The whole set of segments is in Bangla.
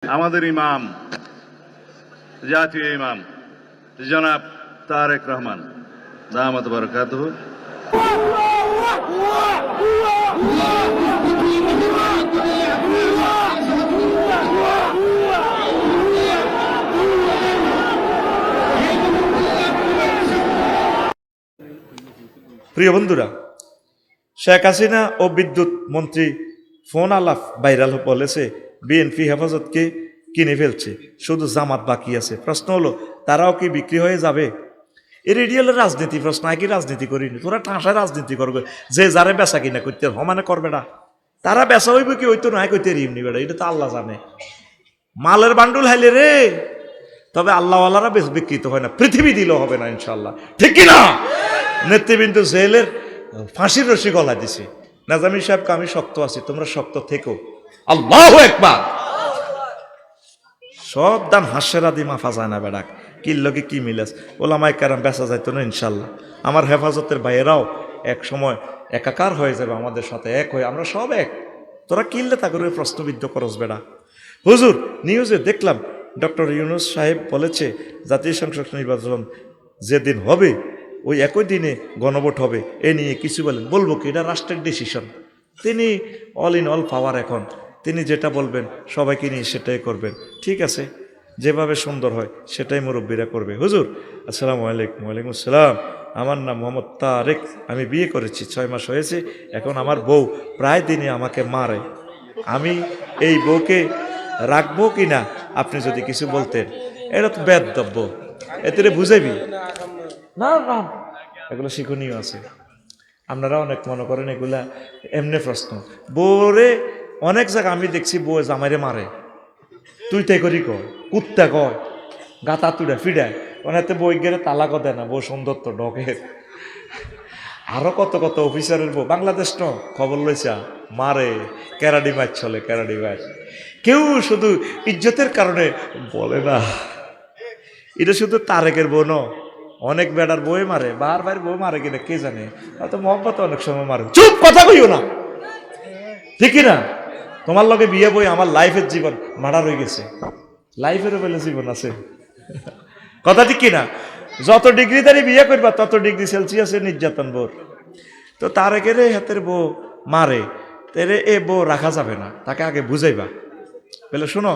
আমাদের ইমাম, জাতীয় ইমাম জনাব তারেক রহমান দামাত বারাকাতুহু প্রিয় বন্ধুরা, শেখ হাসিনা ও বিদ্যুৎ মন্ত্রী ফোন আলাপ ভাইরাল বলেছে বিএনপি হেফাজতকে কিনে ফেলছে, শুধু জামাত বাকি আছে। প্রশ্ন হলো, তারাও কি বিক্রি হয়ে যাবে? এর রেডিয়ালের রাজনীতি প্রশ্ন, একই রাজনীতি করিনি, তোরা ঠাঁসায় রাজনীতি করবে, যে যারে বেচা কিনা করতে সমানে করবে না। তারা বেচা হইব কি হইতো না কইতে রিমনি বেড়া, এটা তো আল্লাহ জানে। মালের বান্ডুল হাইলে রে, তবে আল্লাহওয়ালারা বেশ বিকৃত হয় না, পৃথিবী দিলেও হবে না ইনশাল্লাহ, ঠিক কিনা? নেতৃবৃন্দ জেলের ফাঁসির রশি গলা দিছে। নাজামি সাহেবকে আমি শক্ত আছি, তোমরা শক্ত থেকো। আল্লাহু আকবার। সব দান হাস্যের আদি মাফা যায় না বেড়াক, কি লগে কি মিলাস ওলামায়ে কেরাম বেচা যাইতো না ইনশাল্লাহ। আমার হেফাজতের ভাইয়েরাও এক সময় একাকার হয়ে যাবে আমাদের সাথে, এক হয়ে আমরা সব এক। তোরা কিনলে তা করে প্রশ্নবিদ্ধ করস বেড়া। হুজুর, নিউজে দেখলাম ডক্টর ইউনূস সাহেব বলেছে জাতীয় সংসদ নির্বাচন যেদিন হবে ওই একই দিনে গণভোট হবে। এ নিয়ে কিছু বলেন? বলবো কি, এটা রাষ্ট্রের ডিসিশন। তিনি অল ইন অল পাওয়ার, এখন তিনি যেটা বলবেন সবাইকে নিয়ে সেটাই করবেন। ঠিক আছে, যেভাবে সুন্দর হয় সেটাই মুরব্বীরা করবে। হুজুর আসসালামু আলাইকুম। ওয়ালাইকুম আসসালাম। আমার নাম মোহাম্মদ তারেক, আমি বিয়ে করেছি, 6 মাস হয়েছে। এখন আমার বউ প্রায় দিনে আমাকে মারে, আমি এই বউকে রাখবো কি না আপনি যদি কিছু বলতেন। এটা তো বেদব্য, এতে বুঝাইবি না না, এগুলো শিক্ষণীয় আছে। আপনারা অনেক মনে করেন এগুলা এমনি প্রশ্ন। বউরে অনেক জায়গা আমি দেখছি বউ জামাইরে মারে, তুই তাই করি কয়, কুত্তা কয়, গাতা তুড়া ফিডায়, ওনাতে বই গেলে তালাকও দেয় না, বউ সুন্দর তো ডকের। আরো কত কত অফিসারের বউ বাংলাদেশ ন খবর লইছা মারে, ক্যারাডি ম্যাচ চলে, ক্যারাডি ম্যাচ। কেউ শুধু ইজ্জতের কারণে বলে না। এটা শুধু তারেকের বউ ন, অনেক বেড়ার বই মারে, বারবার বই মারে কিনা কে জানে, হয়তো মোহাম্মত অনেক সময় মারে। চুপ, কথা কইও না, ঠিক না? তোমার লগে বিয়ে বই আমার লাইফের জীবন মারা রয়ে গেছে, লাইফেরও বেলে জীবন আছে, কথা ঠিক কিনা? যত ডিগ্রি দাঁড়িয়ে বিয়ে করবা তত ডিগ্রি সেলসিয়াসে নির্যাতন বোর। তো তারেকের হাতের বউ মারে, তেরে এ বউ রাখা যাবে না, তাকে আগে বুঝাইবা। বলে শোনো,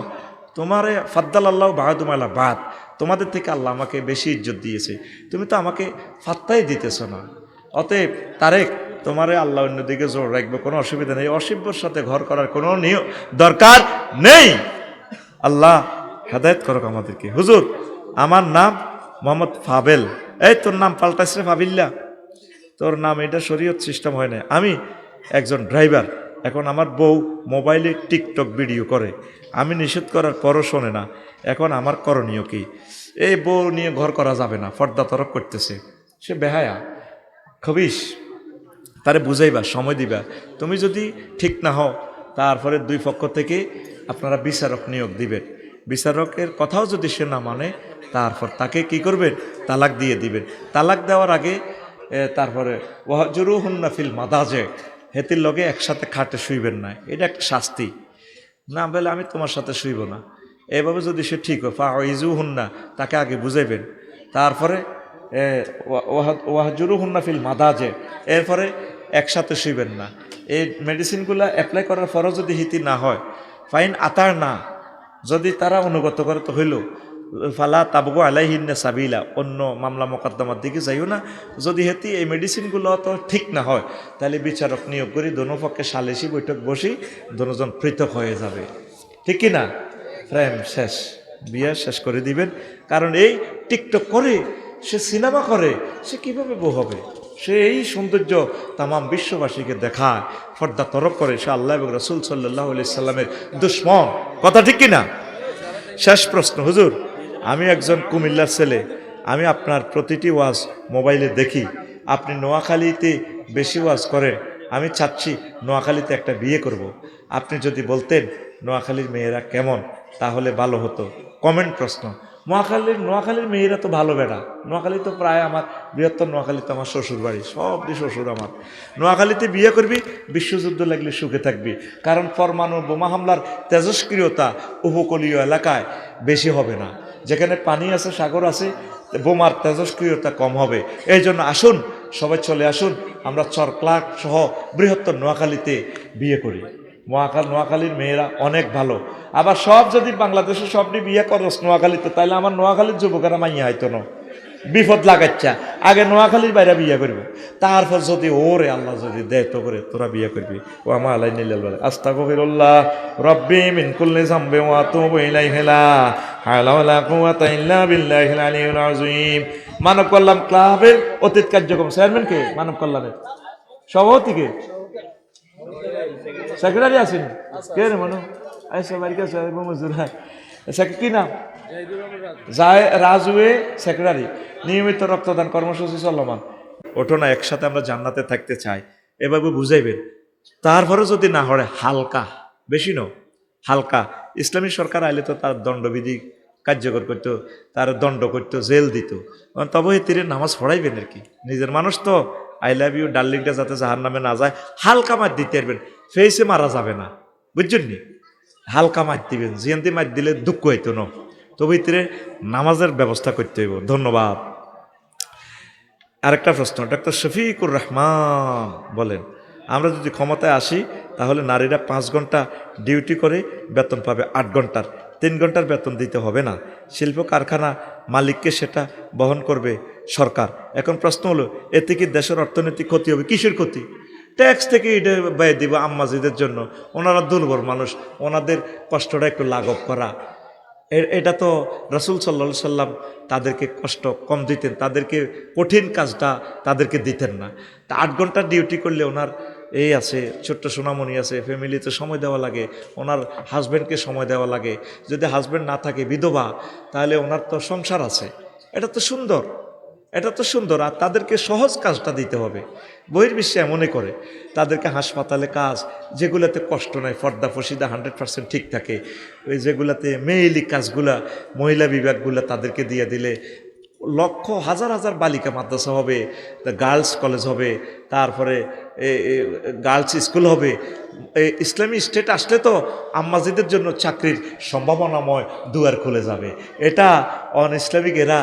তোমারে ফাদ্দাল আল্লাহ বাহাদুমালা বাদ, তোমাদের থেকে আল্লাহ আমাকে বেশি ইজ্জত দিয়েছে, তুমি তো আমাকে ফাত্তাই দিতেছ না। অতএব তারেক, তোমারে আল্লাহ অন্যদিকে জোর রাখবে, কোনো অসুবিধা নেই, অসভ্যর সাথে ঘর করার কোনো দরকার নেই। আল্লাহ হেদায়েত করুক আমাদেরকে। হুজুর, আমার নাম মোহাম্মদ ফাবেল। এই তোর নাম পাল্টাইছ রে ফাবিল্লা, তোর নাম এটা শরীয়ত সিস্টেম হয় না। আমি একজন ড্রাইভার, এখন আমার বউ মোবাইলে টিকটক ভিডিও করে, আমি নিষেধ করার পরও শোনে না, এখন আমার করণীয় কি? এই বউ নিয়ে ঘর করা যাবে না, পর্দা তরক করতেছে, সে বেহায়া খবিস, তারে বুঝাইবা, সময় দিবা। তুমি যদি ঠিক না হও, তারপরে দুই পক্ষ থেকে আপনারা বিচারক নিয়োগ দিবেন, বিচারকের কথাও যদি সে না মানে, তারপর তাকে কি করবেন? তালাক দিয়ে দিবেন। তালাক দেওয়ার আগে তারপরে ওয়াহজুরুহুন্না ফিল মাদাজে, হেতির লগে একসাথে খাটে শুইবেন না, এটা একটা শাস্তি। না বলে আমি তোমার সাথে শুইব না, এভাবে যদি সে ঠিক হয়, ফাইজুহুন্না, তাকে আগে বুঝাইবেন। তারপরে ওয়াহজুরুহুন্না ফিল মাদাজে, এরপরে একসাথে শুইবেন না। এই মেডিসিনগুলো অ্যাপ্লাই করার পরও যদি হিতি না হয়, ফাইন আতার না, যদি তারা অনুগত করে তো হইল, ফালা তাবগু আলাইহিন্না সাবিলা, অন্য মামলা মোকদ্দমার দিকে যাইও না। যদি হেতি এই মেডিসিনগুলো তো ঠিক না হয়, তাহলে বিচারক নিয়োগ করি, দোনো পক্ষে সালিসি বৈঠক বসি, দোনোজন পৃথক হয়ে যাবে, ঠিক কি না? প্রেম শেষ, বিয়ে শেষ করে দিবেন। কারণ এই টিকটক করে, সে সিনেমা করে, সে কিভাবে বউ হবে? সে এই সৌন্দর্য তামাম বিশ্ববাসীকে দেখায়, পর্দা তরক করে, সে আল্লাহ এবং রাসূল সাল্লাল্লাহু আলাইহি সাল্লামের দুশমন, কথা ঠিক কিনা? শেষ প্রশ্ন, হুজুর, আমি একজন কুমিল্লার ছেলে, আমি আপনার প্রতিটি ওয়াজ মোবাইলে দেখি, আপনি নোয়াখালীতে বেশি ওয়াজ করেন, আমি চাচ্ছি নোয়াখালীতে একটা বিয়ে করব। আপনি যদি বলতেন নোয়াখালীর মেয়েরা কেমন, তাহলে ভালো হতো। কমেন্ট প্রশ্ন, নোয়াখালীর মেয়েরা তো ভালো বেড়া। নোয়াখালী তো প্রায় আমার বৃহত্তর নোয়াখালী তো আমার শ্বশুর বাড়ি, সব দিয়ে শ্বশুর আমার। নোয়াখালীতে বিয়ে করবি, বিশ্বযুদ্ধ লাগলে সুখে থাকবি, কারণ পরমাণু বোমা হামলার তেজস্ক্রিয়তা উপকূলীয় এলাকায় বেশি হবে না। যেখানে পানি আছে, সাগর আছে, বোমার তেজস্ক্রিয়তা কম হবে। এই জন্য আসুন, সবাই চলে আসুন, আমরা চরক্লাক সহ বৃহত্তর নোয়াখালীতে বিয়ে করি। নোয়াখালীর মেয়েরা অনেক ভালো। আবার সব যদি বাংলাদেশে সবটি বিয়ে করস নোয়াখালীতে, তাহলে আমার নোয়াখালীর যুবকেরা মাইয়া হয়তো না, বিপদ লাগাচ্ছা। আগে নোয়াখালীর বাইরে বিয়ে করবো, তারপর যদি ওরে আল্লাহ যদি দেয় তো করে তোরা বিয়ে করবি। ও আমার আল্লাহ নিল আস্তাগফিরুল্লাহ রব্বি মিন কুল্লি যামবি ওয়া আতুবু ইলাইহি লা হাওলা ওয়ালা কুওয়াতা ইল্লা বিল্লাহিল আলিয়্যিল আযীম। মানব কল্যাণ ক্লাবের অতীত কার্যক্রম চেয়ারম্যান কে? মানব কল্যাণের সভাপতি কে? সেক্রেটারি আছেন কে রে? মানু আইসা বাড়ি কাছে মজুরা কি নাম? রাজুয়ে সেক্রেটারি। নিয়মিত রক্তদান কর্মসূচি চলমান। ওঠো না, একসাথে আমরা জান্নাতে থাকতে চাই, এভাবে বুঝাইবেন। তারপরে যদি না হয় হালকা, বেশি ন হালকা, ইসলামী সরকার আইলে তো তার দণ্ডবিধি কার্যকর করতো, তার দণ্ড করতো, জেল দিত। তবে তীরে নামাজ পড়াইবেন আর কি, নিজের মানুষ তো। আই লাভ ইউ ডার্লিংটা যাতে জাহার নামে না যায়, হালকা মার দিতে পারবেন, ফেসে মারা যাবে না, বুঝছেন নি? হালকা মার দিবেন, জিয়ান্তি মার দিলে দুঃখ হইতো না। তবে ভিতরে নামাজের ব্যবস্থা করতে হইব। ধন্যবাদ। আরেকটা প্রশ্ন, ডক্টর শফিকুর রহমান বলেন, আমরা যদি ক্ষমতায় আসি তাহলে নারীরা 5 ঘন্টা ডিউটি করে বেতন পাবে 8 ঘন্টার, 3 ঘন্টার বেতন দিতে হবে না। শিল্প কারখানা মালিককে সেটা বহন করবে সরকার। এখন প্রশ্ন হলো, এতে কি দেশের অর্থনৈতিক ক্ষতি হবে? কিসের ক্ষতি? ট্যাক্স থেকে এটা ব্যয় দিব আম্মাজিদের জন্য। ওনারা দুর্বল মানুষ, ওনাদের কষ্টটা একটু লাঘব করা। এটা তো রাসূল সাল্লাল্লাহু আলাইহি সাল্লাম তাদেরকে কষ্ট কম দিতেন, তাদেরকে কঠিন কাজটা তাদেরকে দিতেন না। তা 8 ঘন্টা ডিউটি করলে ওনার এই আছে, ছোট্ট সোনামণি আছে, ফ্যামিলিতে সময় দেওয়া লাগে, ওনার হাজব্যান্ডকে সময় দেওয়া লাগে। যদি হাজব্যান্ড না থাকে, বিধবা, তাহলে ওনার তো সংসার আছে। এটা তো সুন্দর, এটা তো সুন্দর। আর তাদেরকে সহজ কাজটা দিতে হবে। বহির্বিশ্বে এমনই করে, তাদেরকে হাসপাতালে কাজ যেগুলোতে কষ্ট নয়, পর্দা ফসিদা 100% ঠিক থাকে, ওই যেগুলাতে মেয়েলি কাজগুলা, মহিলা বিভাগগুলো তাদেরকে দিয়ে দিলে লক্ষ হাজার হাজার বালিকা মাদ্রাসা হবে, গার্লস কলেজ হবে, তারপরে গার্লস স্কুল হবে। ইসলামী স্টেট আসলে তো আম্মাজিদের জন্য চাকরির সম্ভাবনাময় দুয়ার খুলে যাবে। এটা অন ইসলামিক এরা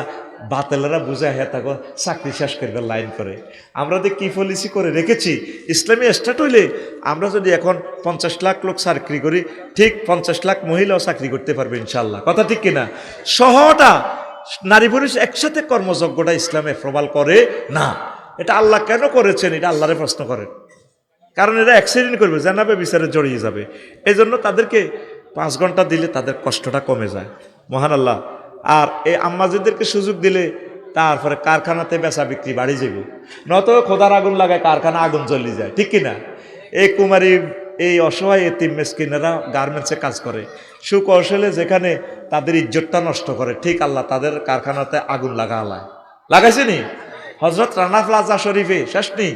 বাতেলেরা বুঝায়, হ্যাঁ তাকে চাকরি শেষ করবে লাইন করে। আমরা যে কি পলিসি করে রেখেছি, ইসলামী স্টেট হইলে আমরা যদি এখন 50 লাখ লোক চাকরি করি, ঠিক 50 লাখ মহিলাও চাকরি করতে পারবে ইনশাল্লাহ। কথা ঠিক কিনা? সহটা নারী পুরুষ একসাথে কর্মযজ্ঞটা ইসলামে প্রবাল করে না। এটা আল্লাহ কেন করেছেন, এটা আল্লাহরে প্রশ্ন করেন। কারণ এরা অ্যাক্সিডেন্ট করবে, জানাবে, বিচারে জড়িয়ে যাবে। এই জন্য তাদেরকে 5 ঘন্টা দিলে তাদের কষ্টটা কমে যায়। মহান আল্লাহ। আর এই আম্মাজিদেরকে সুযোগ দিলে তারপরে কারখানাতে বেচা বিক্রি বাড়ি যাব। নত খোদার আগুন লাগায় কারখানা আগুন জ্বলি যায়, ঠিক কিনা? এই কুমারী, এই অসহায় এতিম মেসকিনেরা গার্মেন্টসে কাজ করে, সুকৌশলে যেখানে তাদের ইজ্জতটা নষ্ট করে, ঠিক আল্লাহ তাদের কারখানাতে আগুন লাগাইছে নি? হজরত রানা প্লাজা শরীফে শেষ নেই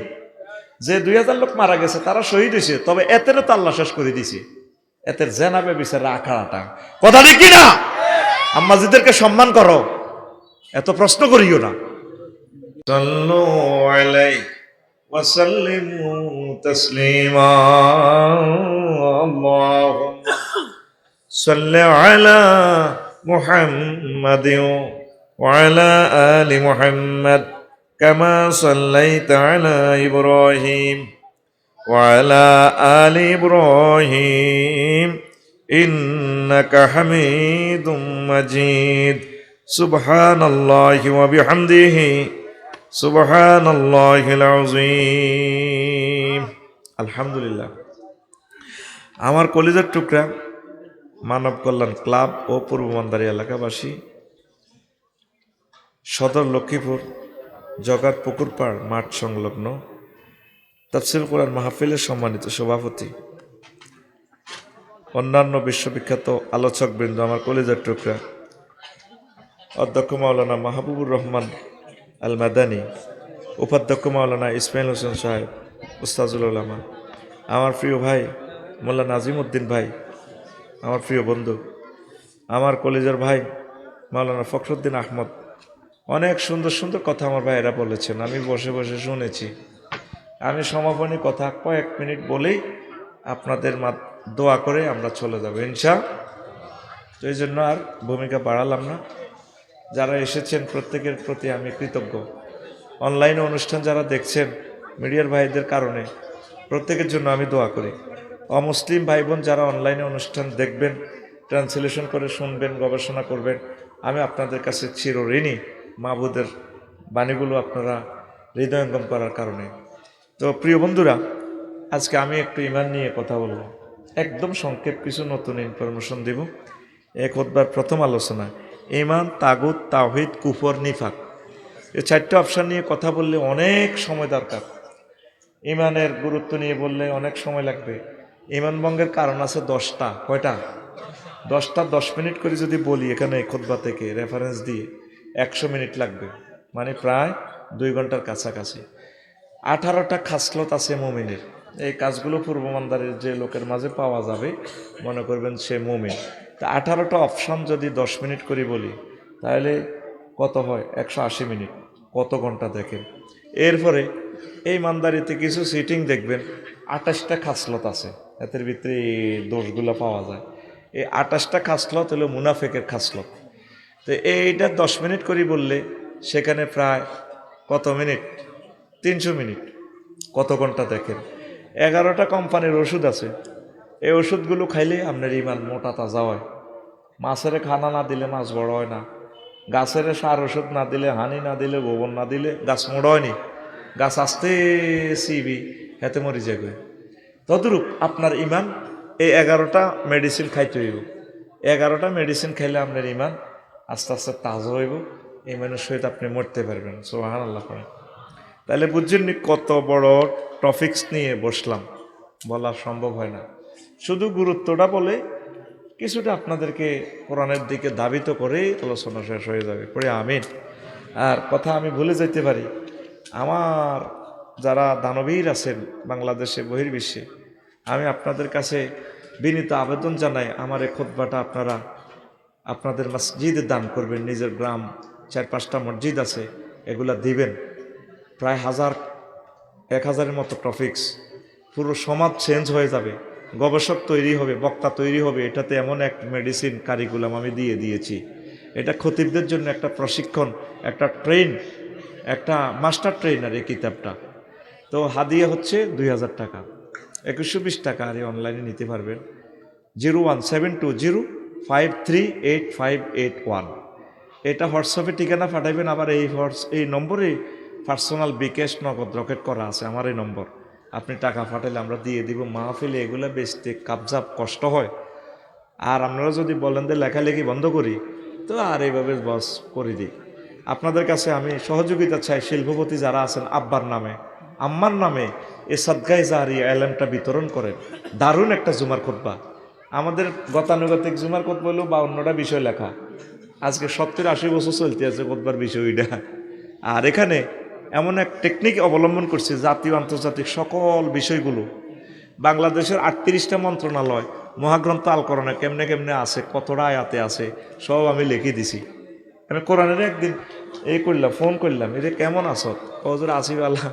যে 2000 লোক মারা গেছে, তারা শহীদ হয়েছে, তবে এতেরও তো আল্লাহ শেষ করে দিছে। এতের জেনাবে বিচারে আখাড়াটা। কথা ঠিক কিনা? আম্মাজিদেরকে সম্মান করো, এত প্রশ্ন করিও না। সাল্লু আলাইহি ওয়া সাল্লিমু তাসলিমা। আল্লাহুম্মা সাল্লি আলা মুহাম্মাদিন ওয়া আলা আলি মুহাম্মাদ কামা সাল্লাইতা আলা ইব্রাহিম ওয়া আলা আলি ইব্রাহিম ইন্নাকা হামিদুম মাজিদ। সুবহানাল্লাহি ওয়া বিহামদিহি সুবহানাল্লাহিল আযীম। আলহামদুলিল্লাহ। আমার কলিজার টুকরা মানব কল্যাণ ক্লাব ও পূর্ব মান্দারি এলাকাবাসী, সদর লক্ষ্মীপুর জগার পুকুরপাড় মাঠ সংলগ্ন তাফসীর কোরআন মাহফিলের সম্মানিত সভাপতি, অন্যান্য বিশ্ববিখ্যাত আলোচকবৃন্দ, আমার কলিজার টুকরা অধ্যক্ষ মাওলানা মাহবুবুর রহমান আল মাদানী, উপাধ্যক্ষ মাওলানা ইসমাইল হোসেন সাহেব, উস্তাজুল উলামা, আমার প্রিয় ভাই মোল্লা নাজিম উদ্দিন ভাই, আমার প্রিয় বন্ধু, আমার কলিজার ভাই মাওলানা ফখরুদ্দিন আহমদ, অনেক সুন্দর সুন্দর কথা আমার ভাইয়েরা বলেছেন, আমি বসে বসে শুনেছি। আমি সমাপনী কথা কয়েক মিনিট বলেই আপনাদের দোয়া করে আমরা চলে যাব তো এই জন্য আর ভূমিকা বাড়ালাম না। যারা এসেছেন প্রত্যেকের প্রতি আমি কৃতজ্ঞ। অনলাইনে অনুষ্ঠান যারা দেখছেন মিডিয়ার ভাইদের কারণে প্রত্যেকের জন্য আমি দোয়া করি। অমুসলিম ভাই বোন যারা অনলাইনে অনুষ্ঠান দেখবেন, ট্রান্সলেশন করে শুনবেন, গবেষণা করবেন, আমি আপনাদের কাছে চিরঋণী মাহবুদের বাণীগুলো আপনারা হৃদয়ঙ্গম করার কারণে। তো প্রিয় বন্ধুরা, আজকে আমি একটু ইমান নিয়ে কথা বলবো, একদম সংক্ষেপ কিছু নতুন ইনফরমেশন দেব। এক খুতবার প্রথম আলোচনা ইমান, তাগুত, তাওহীদ, কুফর, নিফাক, এই চারটে অপশান নিয়ে কথা বললে অনেক সময় দরকার। ইমানের গুরুত্ব নিয়ে বললে অনেক সময় লাগবে। ইমান ভঙ্গের কারণ আছে 10টা। কয়টা? 10টা। 10 মিনিট করে যদি বলি এখানে এই খুতবা থেকে রেফারেন্স দিয়ে 100 মিনিট লাগবে, মানে প্রায় 2 ঘন্টার কাছাকাছি। 18টা খাসলত আছে মুমিনের। এই কাজগুলো পূর্বমানদারের যে লোকের মাঝে পাওয়া যাবে মনে করবেন সে মুমিন। তা 18টা অপশান যদি 10 মিনিট করে বলি তাহলে কত হয়? 180 মিনিট। কত ঘন্টা দেখেন। এরপরে এই মানদারিতে কিছু সিটিং দেখবেন 28টা খাসলত আছে, এদের ভিতরে এই দোষগুলো পাওয়া যায়। এই 28টা খাসলত হলো মুনাফেকের খাসলত। তো এইটা 10 মিনিট করে বললে সেখানে প্রায় কত মিনিট? 300 মিনিট। কত ঘন্টা দেখেন। 11টা কোম্পানির ওষুধ আছে, এই ওষুধগুলো খাইলে আপনার ইমান মোটা তাজা হয়। মাছের খানা না দিলে মাছ বড় হয় না, গাছের সার ওষুধ না দিলে, হানি না দিলে, গোবর না দিলে গাছ মোড় হয়নি, গাছ আস্তে সিবি হেতে মরি যাবে। তদরূপ আপনার ইমান এই 11টা মেডিসিন খাইতে হইব। 11টা মেডিসিন খাইলে আপনার ইমান আস্তে আস্তে তাজা হইব, ইমানের সহিত আপনি মরতে পারবেন। সুবহানাল্লাহ করেন। তাহলে বুঝছেন কত বড় টপিকস নিয়ে বসলাম, বলা সম্ভব হয় না। শুধু গুরুত্বটা বলে কিছুটা আপনাদেরকে কোরআনের দিকে ধাবিত করেই আলোচনা শেষ হয়ে যাবে। পড়ে আমিন। আর কথা আমি ভুলে যেতে পারি, আমার যারা দানবীর আছেন বাংলাদেশে বহির্বিশ্বে, আমি আপনাদের কাছে বিনীত আবেদন জানাই, আমার এই খুতবাটা আপনারা আপনাদের মসজিদে দান করবেন। নিজের গ্রাম 4-5টা মসজিদ আছে, এগুলা দিবেন। প্রায় 1000-1000-এর মতো টপিকস, পুরো সমাজ চেঞ্জ হয়ে যাবে। গবেষক তৈরি হবে, বক্তা তৈরি হবে। এটাতে এমন এক মেডিসিন কারিকুলাম আমি দিয়েছি। এটা খতিবদের জন্য একটা প্রশিক্ষণ, একটা একটা মাস্টার ট্রেনার এই কিতাবটা। তো হাদিয়া হচ্ছে 2000 টাকা, 2120 টাকা। আর অনলাইনে নিতে পারবেন। 01720538581। এটা হোয়াটসঅ্যাপে ঠিকানা পাঠাইবেন। আবার এই নম্বরে পার্সোনাল বিকাশ নগদ রকেট করা আছে আমার এই নম্বর। আপনি টাকা পাঠাইলে আমরা দিয়ে দিব। মাহফিলে এগুলো বেচতে কাবজাব কষ্ট হয়। আর আপনারা যদি বলেন যে লেখালেখি বন্ধ করি, তো আর এইভাবে বস করে দিই। আপনাদের কাছে আমি সহযোগিতা চাই। শিল্পপতি যারা আছেন আব্বার নামে, আম্মার নামে এ সাদগায়ে জারিয়া এলেমটা বিতরণ করেন। দারুণ একটা জুমার খুতবা। আমাদের গতানুগতিক জুমার খুতবা হলো 52টা বিষয় লেখা। আজকে 70-80 বছর চলতে আছে খুতবার বিষয়টা। আর এখানে এমন এক টেকনিক অবলম্বন করছে, জাতীয় আন্তর্জাতিক সকল বিষয়গুলো। বাংলাদেশের 38টা মন্ত্রণালয়, মহাগ্রন্থ আল কোরআনে কেমনে কেমনে আছে, কতটা আয়াতে আছে, সব আমি লিখে দিছি। আমি কোরআনের একদিন করলাম, ফোন করলাম, এটা কেমন আছো? হজুর আসিফ আল্লাহ।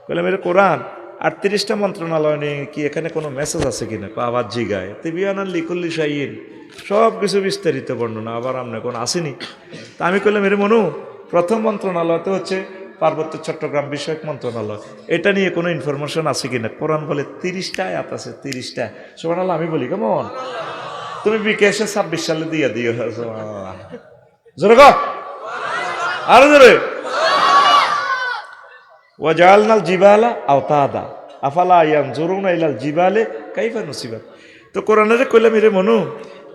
বললাম এটা কোরআন 38টা মন্ত্রণালয় নিয়ে কি এখানে কোনো মেসেজ আছে কিনা? আবার জিগায় তিবিয়ানার লিকুল্লি শাইন, সব কিছু বিস্তারিত বর্ণনা। আবার আপনার কোনো আসেনি? তা আমি করলাম এর মনু প্রথম মন্ত্রণালয়তে হচ্ছে পার্বত্য চট্টগ্রাম বিষয়ক মন্ত্রণালয়, এটা নিয়ে কোনো ইনফরমেশন আছে কিনা? কোরআন বলে 30টা আয়াত আছে, 30টা। সুবহানাল্লাহ। আমি বলি কেমন তুমি বিকেশে 26 সালে দিয়ে দিও। জোরে গো, আরো জোরে। ওয়াজআলনাল জিবালা আওতাদা আফালা ইয়ানজুরুনা ইলাল জিবালে কাইফা নুসিবাত। তো কোরআনে কইলাম এর মনু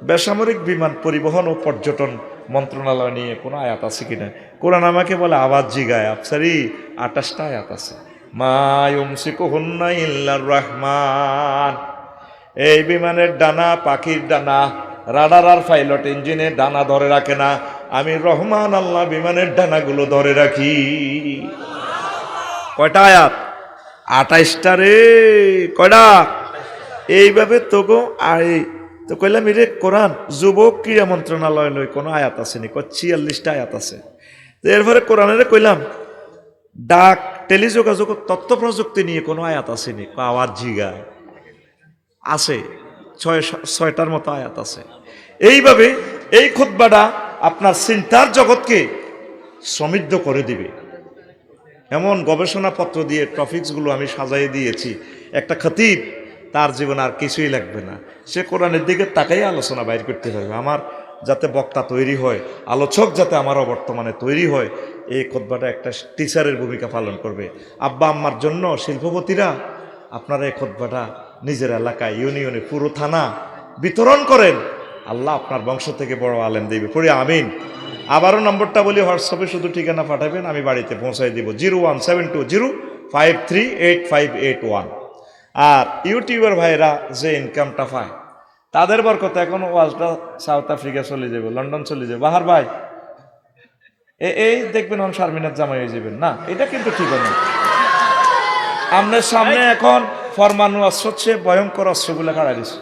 বেসামরিক বিমান পরিবহন ও পর্যটন মন্ত্রণালয় নিয়ে কোনো আয়াত আছে কিনা? কোরআন আমাকে বলে আওয়াজ জিগায় আফসারি 28টা আয়াত আছে। মা ইউমসিকুহুন্না ইল্লার রহমান। এই বিমানের ডানা পাখির ডানা, রাডার আর পাইলট ইঞ্জিনের ডানা ধরে রাখে না, আমি রহমান আল্লাহ বিমানের ডানাগুলো ধরে রাখি। কয়টা আয়াত? 28টা রে। কয়টা? এইভাবে তোগো তো কইলাম এরে কোরআন যুবক ক্রীড়া মন্ত্রণালয় লই কোনো আয়াত আসেনি, 46টা আয়াত আছে। তো এরপরে কোরআনের কইলাম ডাক টেলিযোগাযোগ তথ্য প্রযুক্তি নিয়ে কোনো আয়াত আসেনি, আওয়াজ জিগায় আছে, 6টার মতো আয়াত আছে। এইভাবে এই খুতবাটা আপনার চিন্তার জগৎকে সমৃদ্ধ করে দিবে এমন গবেষণাপত্র দিয়ে টপিকসগুলো আমি সাজাই দিয়েছি। একটা খতিব তার জীবন আর কিছুই লাগবে না, সে কোরআনের দিকে তাকাই আলোচনা বাইর করতে পারবে। আমার যাতে বক্তা তৈরি হয়, আলোচক যাতে আমারও বর্তমানে তৈরি হয়, এই খুতবাটা একটা টিচারের ভূমিকা পালন করবে। আব্বা আম্মার জন্য শিল্পপতিরা আপনারা এই খুতবাটা নিজের এলাকায়, ইউনিয়নে, পুরো থানা বিতরণ করেন। আল্লাহ আপনার বংশ থেকে বড় আলেম দিবে, পড়ি আমিন। আবারও নম্বরটা বলি, হোয়াটসঅ্যাপে শুধু ঠিকানা পাঠাবেন, আমি বাড়িতে পৌঁছাই দিব 01720538581। আর ইউটিউবার ভাইরা যে ইনকামটা পায় তাদের বরকত এখন ওয়াজটা সাউথ আফ্রিকা চলে যাবে, লন্ডন চলে যাবে। বাহার ভাই এই দেখবেন অন শারমিনার জামাই হয়ে যাবেন না, এটা কিন্তু ঠিক না। আপনার সামনে এখন ফরমানু অস্ত্র হচ্ছে ভয়ঙ্কর অস্ত্রগুলো কাড়া দিচ্ছে,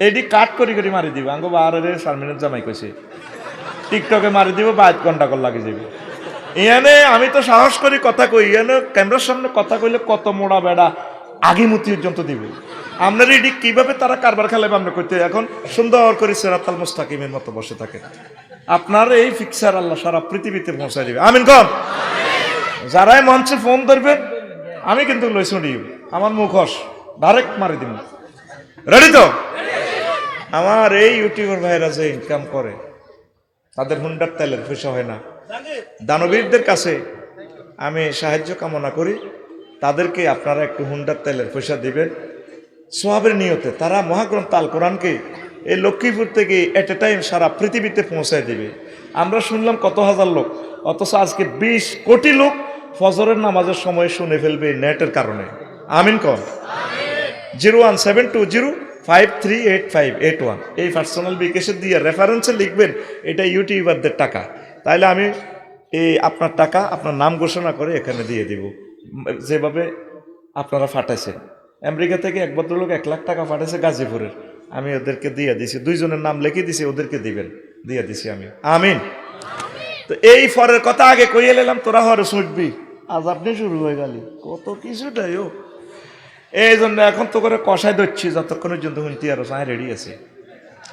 এটি কাট করি করি মারি দিব। আঙ্গো বাহারে শারমিনার জামাই কইছে টিকটকে মারি দিব, 22 ঘন্টা করে লাগে যাবে। ইয়ানে আমি তো সাহস করি কথা কই, ইয়ানে ক্যামেরার সামনে কথা কইলে কত মোড়া বেড়া আগে মতি পর্যন্ত দিব। আপনার এটি কিভাবে তারা কারবার খেলাবে আমরা করতে, এখন সুন্দর করে সিরাতাল মুস্তাকিমের মতো বসে থাকে। আপনার এই ফিক্সার আল্লাহ সারা পৃথিবীতে পৌঁছায় দিবে, আমিন কন। যারাই মঞ্চে ফোন ধরবেন আমি কিন্তু লইসুন আমার মুখোশ ডাইরেক্ট মারি দিব। রেডি তো? আমার এই ইউটিউবার ভাইরা যে ইনকাম করে তাদের হুন্ডার তেলের পয়সা হয় না। দানবীরদের কাছে আমি সাহায্য কামনা করি, তাদেরকে আপনারা একটু হুন্ডার তেলের পয়সা দিবেন সোয়াবের নিয়তে। তারা মহাগ্রন্থ আল কোরআনকে এই লক্ষ্মীপুর থেকে এট এ টাইম সারা পৃথিবীতে পৌঁছায় দিবে। আমরা শুনলাম কত হাজার লোক, অথচ আজকে 20 কোটি লোক ফজরের নামাজের সময় শুনে ফেলবে নেটের কারণে। আমিন কন। 01720538581 এই পার্সোনাল বিকাশে দিয়ে রেফারেন্সে লিখবেন এটা ইউটিউবারদের টাকা। তাইলে আমি এই আপনার টাকা আপনার নাম ঘোষণা করে এখানে দিয়ে দিব। যেভাবে আপনারা ফাটাইছেন, আমেরিকা থেকে এক ভদ্রলোক 1 লাখ টাকা পাঠাইছে গাজীপুরের, আমি ওদেরকে দিয়ে দিছি, 2 জনের নাম লিখে দিছি, ওদেরকে দিবেন, দিয়ে দিছি আমি। আমিন। তো এই ফরের কথা আগে কইয়ে এলাম, তোরা হরে শুনবি, আজ আপনি শুরু হয়ে গেলি কত কিছুটাই ও। এই জন্য এখন তো করে কষাই ধরছি, যতক্ষণের জন্য শুনতে আরো সাই রেডি আছে।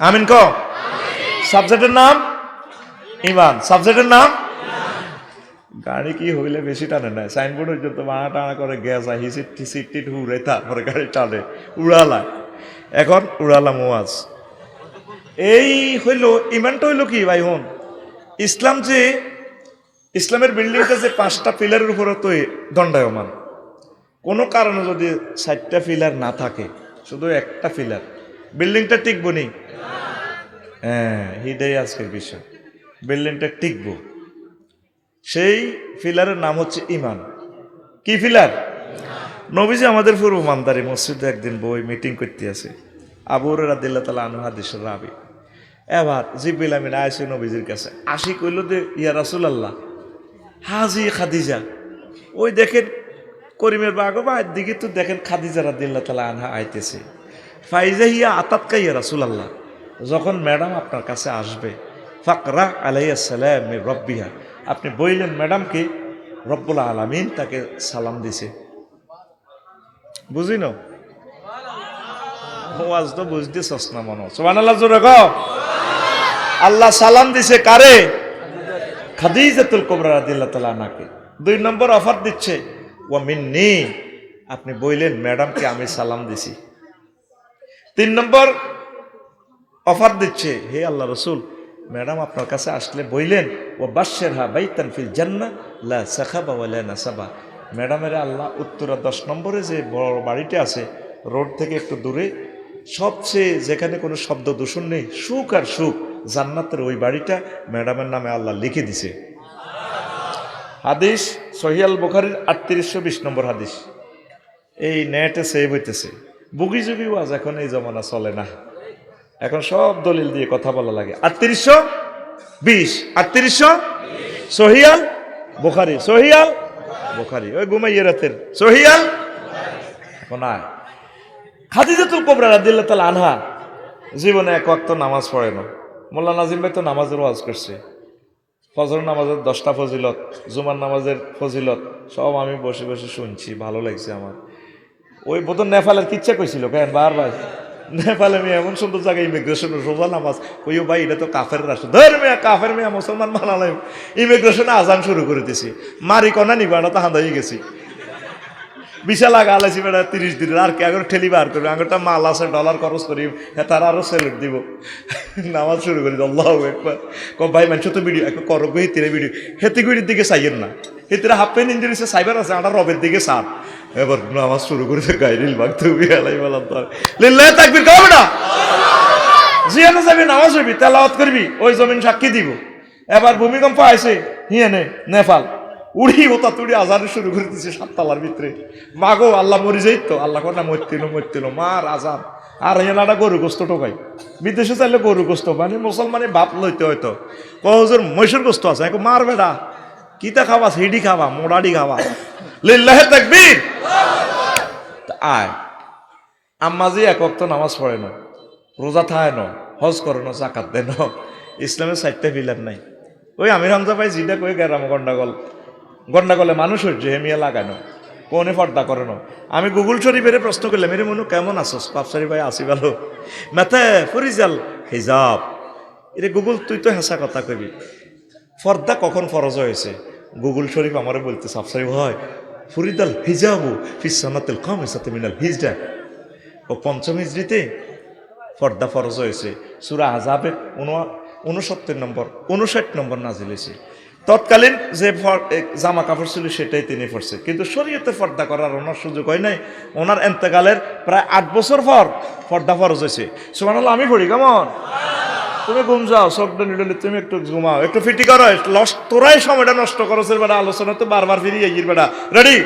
আমিন ক। সাবজেক্টের নাম ইমান, সাবজেক্টের নাম গাড়ি কি হইলে বেশি টানে না, সাইনবোর্ড পর্যন্ত বানা টানা করে গ্যাস হিসিট টিসিট টিট হুড়ে, তারপরে গাড়ি টানে উড়ালা। এখন উড়ালাম ওয়াজ। এই হইল ইমানটা হইল কি ভাই হন, ইসলাম যে ইসলামের বিল্ডিংটা যে 5টা পিলারের উপরে তো দণ্ডায়মান, কোনো কারণে যদি 4টা পিলার না থাকে, শুধু একটা পিলার, বিল্ডিংটা টিকবো নি? হ্যাঁ, এটাই আজকের বিষয়, বিল্ডিংটা টিকবো। সেই পিলারের নাম হচ্ছে ইমান। কি পিলার? নবীজি আমাদের পূর্ব মানদারি মসজিদে একদিন বই মিটিং করতে আছে, আবু হুরায়রা রাদিয়াল্লাহু তাআলা আনহু হাদিসের রাবি। এবার জিবরিল আমিন আইছে নবীজির কাছে, আসি কইল যে ইয়া রাসূলুল্লাহ হাজি খাদিজা, ওই দেখেন করিমের বাগো বা দিকে তো দেখেন খাদিজা রাদিয়াল্লাহু তাআলা আনহা আইতেছে। ফাইজা হিয়া আতাতকা ইয়া রাসূলুল্লাহ, যখন ম্যাডাম আপনার কাছে আসবে, ফাকরা আলাইহিস সালাম মির রাব্বিহা, আপনি বললেন ম্যাডামকে রব্বুল আলামিন তাকে সালাম দিছে। বুঝিনো ওয়াজ তো বুঝতেছস না মনে, সুবহানাল্লাহ জোরে কও। আল্লাহ সালাম দিছে কারে? খাদিজাতুল কুবরা রাদিয়াল্লাহু তাআলা আনহাকে। 2 নম্বর অফার দিচ্ছে, ওয়া মিন্নি, আপনি বললেন ম্যাডামকে আমি সালাম দিছি। 3 নম্বর অফার দিচ্ছে, হে আল্লাহ রাসূল, ম্যাডাম আপনার কাছে আসলে বললেন ও বাশশিরহা বাইতান ফিল জান্নাহ লা সাখাবা ওয়া লা নাসাবা, ম্যাডামের আল্লাহ উত্তরা 10 নম্বরে যে বড় বাড়িটা আছে রোড থেকে একটু দূরে, সবচেয়ে যেখানে কোনো শব্দ দূষণ নেই, সুখ আর সুখ, জান্নাতের ওই বাড়িটা ম্যাডামের নামে আল্লাহ লিখে দিছে। হাদিস সহিহ আল বুখারীর 3820 নম্বর হাদিস। এই নেটে সেভ হইতেছে। বুগি যুগি ওয়াজ এখন এই জমানা চলে না, এখন সব দলিল দিয়ে কথা বলা লাগে। 3820 সহিহ আল বুখারী, সহিহ আল বুখারী, ওই ঘুমাইয়ে রাতের সহিহ আল। এখন খাদিজাতুল কুবরা রাদিয়াল্লাহু তাআলা আনহা জীবনে এক ওয়াক্ত নামাজ পড়ে না। মোল্লা নাজিম ভাই তো নামাজের ওয়াজ করছে, ফজর নামাজের 10টা ফজিলত, জুমার নামাজের ফজিলত সব আমি বসে বসে শুনছি, ভালো লাগছে আমার। ওই বোধন নেপালের কিচ্ছা কইছিল কেন বারবার, নেপালে মেয়ে এমন সুন্দর জায়গায় ইমিগ্রেশন রোজা নামাজ কইও ভাই এটা তো কাফের রাষ্ট্র, ধর মেয়া কাফের মেয়া মুসলমান বানালাম, ইমিগ্রেশনে আজান শুরু করে দিছি, মারি কনা নিবা না তো হাঁদাই গেছি, বিশাল আগা আলাইছি বেড়া 30 দিনের, আর কি আগর ঠেলি বার করবি, আগরটা মাল আছে ডলার খরচ করি, হ্যাঁ তারা আরো সেলেট দিব, নামাজ শুরু করি আল্লাহ একবার ভাই মানুষ তো ভিডিও এক করো হেতিরে ভিডিও, হেতিগুড়ির দিকে চাইয়েন না, হেতিরে হাফ প্যান্ট ইঞ্জুরিছে সাইবার আছে আটা রবের দিকে সার, এবার নামাজ শুরু করেছে গাইরিল বাগ তুমি আলাই বলাম তো লিল্লাহ তাকবীর কবে না জিয়ানো যাবি নামাজ হইবি তেলাওয়াত করবি, ওই জমিন সাক্ষী দিব। এবার ভূমিকম্প আইছে হিয়ানে নেপাল, উড়ি হতা তুড়ি আজান শুরু করে দিচ্ছে 7 তলার ভিতরে, মাগো আল্লাহ মরি যাই তো, আল্লাহ কর না মরতিল মার আজান, আর এনাটা গরু গোস্ত টোকাই, বিদেশে চাইলে গরু গোস্ত, মানে মুসলমানে বাপ লইতে হয়তো কহজোর মহিষের গোস্ত আছে, এখন মার বেড়া কিতা খাবা, সিডি খাবা, মোড়াডি খাবা, লিল্লাহ তাকবীর। আয় আম্মা যে এক ওয়াক্ত নামাজ পড়ে না, রোজা থায় না, হজ করে না, জাকাত দেয় না, ইসলামের 4টা পিলার নাই। ওই আমির হামজা ভাই যেটা কই গেরাম গন্ডাগলে মানুষ হচ্ছে হেমিয়া লাগানো, কোনে পর্দা করে না। আমি গুগল শরীফের প্রশ্ন করলাম, মেরে মনু কেমন আছো, পাপসারি ভাই আসি ভালো, মাথা ফরিজাল হিজাব, এরে গুগল তুই তো হেসা কথা কবি, পর্দা কখন ফরজ হয়েছে? গুগল শরীফ আমারে বলতে সাফসারি হয় ফরিদাল হিজাবু ফিসানাতিল খামিসাতি মিনাল হিজরা, ও 5ম হিজরিতে পর্দা ফরজ হয়েছে। সূরা আযাবে 59 নম্বর নাজিল হয়েছে। তৎকালীন যে জামা কাপড় ছিল সেটাই তিনি পরছে, কিন্তু শরীয়তে পর্দা করার ওনার সুযোগ হয় নাই। ওনার এন্তেকালের প্রায় 8 বছর পর পর্দা ফরজ হয়েছে। সুবহানাল্লাহ, আমি পড়ি কেমন, তুমি ঘুম যাও, চোখটা নিডলি তুমি একটু ঘুমাও, একটু ফিটি করো, তোরাই সময়টা নষ্ট করছে বেটা, আলোচনা তো বারবার ফিরিয়ে গিয়ে বেটা, রেডি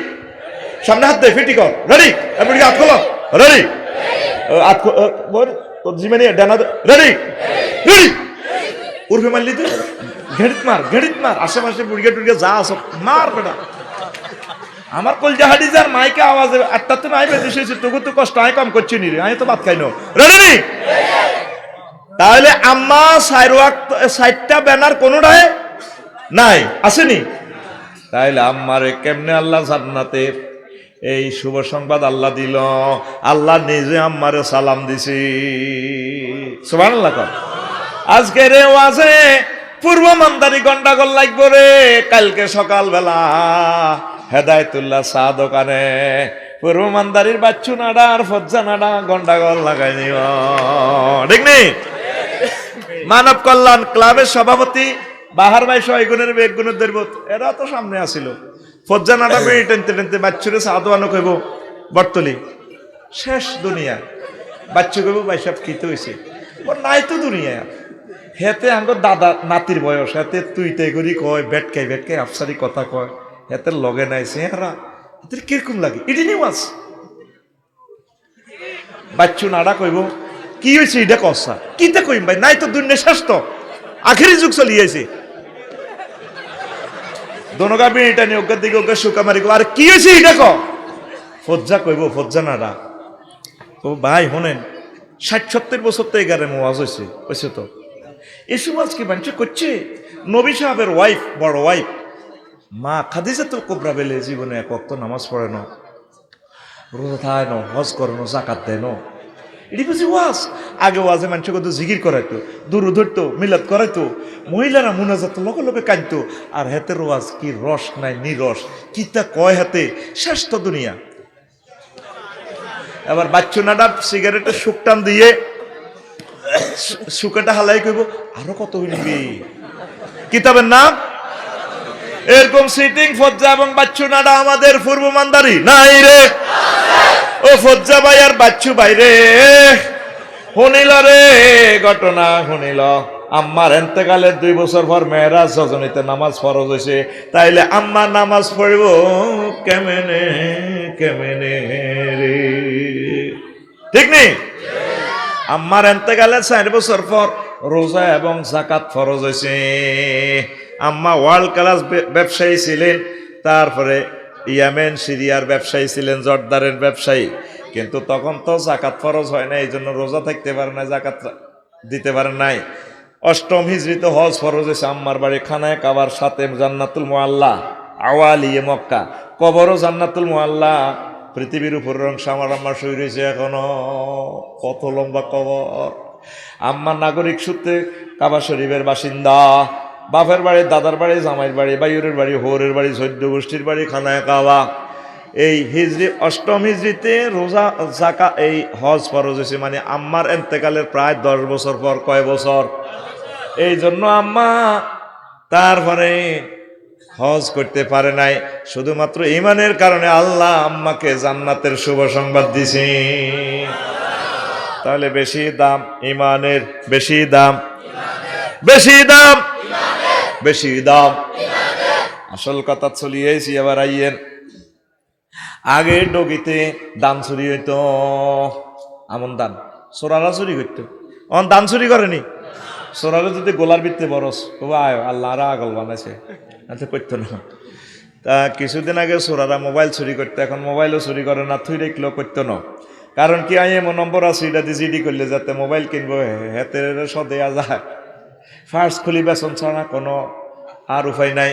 সামনে হাত দে, ফিটি কর, রেডি এরপর হাত খোলো, রেডি জিমানি ডানা রেডি রেডি, উর্ফে মারলি তুই ঘেড়িত মার আশেপাশে বুড়িয়া টুড়িয়া যা আস মার বেটা। আমার কলজা হাডি যার মাইকে আওয়াজে 8টাতে নাই বেঁধে শুয়েছে, তবু তো কষ্ট আমি কম করছি নি রে, আমি তো ভাত খাই না, রেডি। তাহলে আম্মা 4টা ব্যানার কোনোটায় নাই, আসেনি? তাইলে আম্মারে কেমনে আল্লাহ জান্নাতের এই শুভ সংবাদ আল্লাহ দিল? আল্লাহ নিজে আম্মারে সালাম দিছি, সুবহানাল্লাহ। আজকে রে ওয়াজে পূর্ব মান্দারি গন্ডাগোল লাগবো রে, কালকে সকালবেলা হেদায়েতুল্লাহ চা দোকানে পূর্ব মান্দারির বাচ্চু নাডা আর ফজ্জা নাডা গন্ডাগোল লাগাই নিব, ঠিক নেই? মানব কল্যাণ ক্লাবের সভাপতি বাহার ভাই সয়গুনের বেগুনের ধরব, এরা তো সামনে আসিল, ফজ্জা নাডা বেড়ে টেনতে টেনতে বাচ্চুরে চা দোয়ানো কইব বর্তলি, শেষ দুনিয়া। বাচ্চু কইব ভাই সব খিতে হয়েছে, নাই তো দুনিয়া, হেতে আঙ্গ দাদা নাতির বয়স, হেতে তুই তাই করি কয়, বেটকাই আফসারি কথা কয়, হেতের লগে নাই চেহারা, হেতের কিরকম লাগে, এটি নিউজ। বাচ্চু নাড়া কইব কি হয়েছে এটা কসা, কিতে কইম ভাই, নাই তো দুনিয়া শেষ, তো আখেরি যুগ চলিয়েছে, দনগা বিটা নিয়ে ওকে দিকে ওকে শুকা মারি, আর কি হয়েছে এটা ক। ফজ্জা কইব, ফজ্জা নাড়া ও ভাই শোনেন, 60-70 বছর তো এগারে ওয়াজ হয়েছে তো, এসব ওয়াজ কি মানুষ করছে? নবী সাহেবের ওয়াইফ, বড় ওয়াইফ মা খাদিজাতুল কুবরা বেলে জীবনে এক ওয়াক্ত নামাজ পড়ে না, রোজা থায় না, হজ করে না, জাকাত দেয় না, এটি বুঝি ওয়াজ। আগে ওয়াজে মানুষ কত জিকির করাইতো, দুরূদ ধরতো, মিলাদ করাইতো, মহিলারা মুনাজাত লগে লগে কাঁদতো, আর হেতের ওয়াজ কি রস নাই নিরস, কিতা কয় হাতে, শেষ তো দুনিয়া। এবার বাচ্চু নাডা সিগারেটের শুকটান দিয়ে শুকাটা হালাই কইব, আরো কত হইবি কিতাবের নাম, এরকম সিটিং ফজ্জা এবং বাচ্চু নাডা আমাদের পূর্ব মান্দারি নাই রে, ও ফজ্জা ভাই আর বাচ্চু ভাই রে শুনিল রে ঘটনা, শুনিল আম্মার এন্তেকালের 2 বছর পর মেয়েরাজ রজনীতে নামাজ ফরজ হয়েছে, তাইলে আম্মা নামাজ পড়ব কেমনে কেমনে রে, ঠিক নেই? আম্মার এন্তেকালের 4 বছর পর রোজা এবং যাকাত ফরজ হয়েছে। আম্মা ওয়ার্ল্ড ক্লাস ব্যবসায়ী ছিলেন, তারপরে ইয়েমেন সিরিয়ার ব্যবসায়ী ছিলেন, জর্দারের ব্যবসায়ী, কিন্তু তখন তো জাকাত ফরজ হয় না, এই জন্য রোজা থাকতে পারে না, জাকাত দিতে পারে নাই। অষ্টম হিজরিতে হজ ফরজ হয়েছে। আম্মার বাড়ি খানায় কাবার সাথে জান্নাতুল মুআল্লা, আওয়ালিয়ে মক্কা, কবরও জান্নাতুল মুআল্লা। পৃথিবীর উপরের অংশ আমার আম্মার শরীর হয়েছে এখনো। কত লম্বা কবর! আম্মার নাগরিক সূত্রে কাবা শরীফের বাসিন্দা। বাপের বাড়ি, দাদার বাড়ি, জামাইয়ের বাড়ি, বাইরের বাড়ি, হোরের বাড়ি, চৈদ্য গোষ্ঠীর বাড়ি খানায় কাবা। এই হিজরি অষ্টম হিজরিতে রোজা জাকা এই হজ ফরজ হয়েছে, মানে আম্মার এন্তেকালের প্রায় 10 বছর পর। কয় বছর? এই জন্য আম্মা তারপরে হজ করতে পারে নাই। শুধুমাত্র ঈমানের কারণে আল্লাহ আম্মাকে জান্নাতের শুভ সংবাদ দিছে। তাহলে বেশি দাম ঈমানের, বেশি দাম, বেশি দাম, বেশি দাম। আসল কথা চলিয়েছি। এবার আইয়েন, আগে ডগিতে দান চুরি হইতো, আমন দান সোরারা চুরি করতো। অন দান চুরি করেনি। সোরারে যদি গোলার ভিত্তি বরস আয় আল্লাহ আগল বানাইছে, করতো না। তা কিছুদিন আগে সোরারা মোবাইল চুরি করতো, এখন মোবাইলও চুরি করে না, থুই রেখলেও করতো না। কারণ কি, এমন নম্বর আছে এটা দিয়ে জিডি করলে যাতে মোবাইল কিনবো হাতে সদেয়া যায়। ফার্স্ট খুলি বেসন ছাড়া কোনো আর উপায় নাই।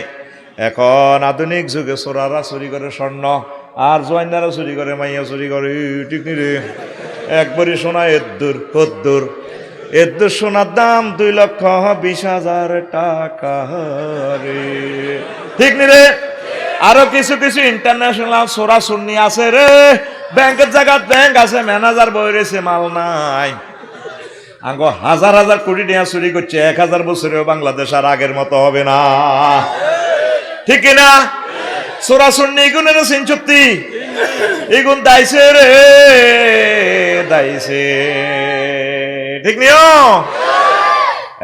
এখন আধুনিক যুগে সোরারা চুরি করে স্বর্ণ, আর জোয়াইনারা চুরি করে, মাইয়া চুরি করে। ঠিক নি রে? একবারই সোনা এদ্দুর কদ্দুর, এদ্দুর সোনার দাম 2,20,000 টাকা রে। ঠিক নি রে? আরো কিছু কিছু ইন্টারন্যাশনাল সোরা সুন্নি আছে রে। ব্যাংকের জায়গা ব্যাংক আছে, ম্যানেজার বই রয়েছে, মাল নাই। আঙ্গো হাজার হাজার কোটি টাকা চুরি করছে, 1000 বছরেও বাংলাদেশ আর আগের মতো হবে না। ঠিক কিনা? সোরা সুন্নি এগুনের সিনচুক্তি এগুন দাইছে রে, দাইছে। ঠিক নিও?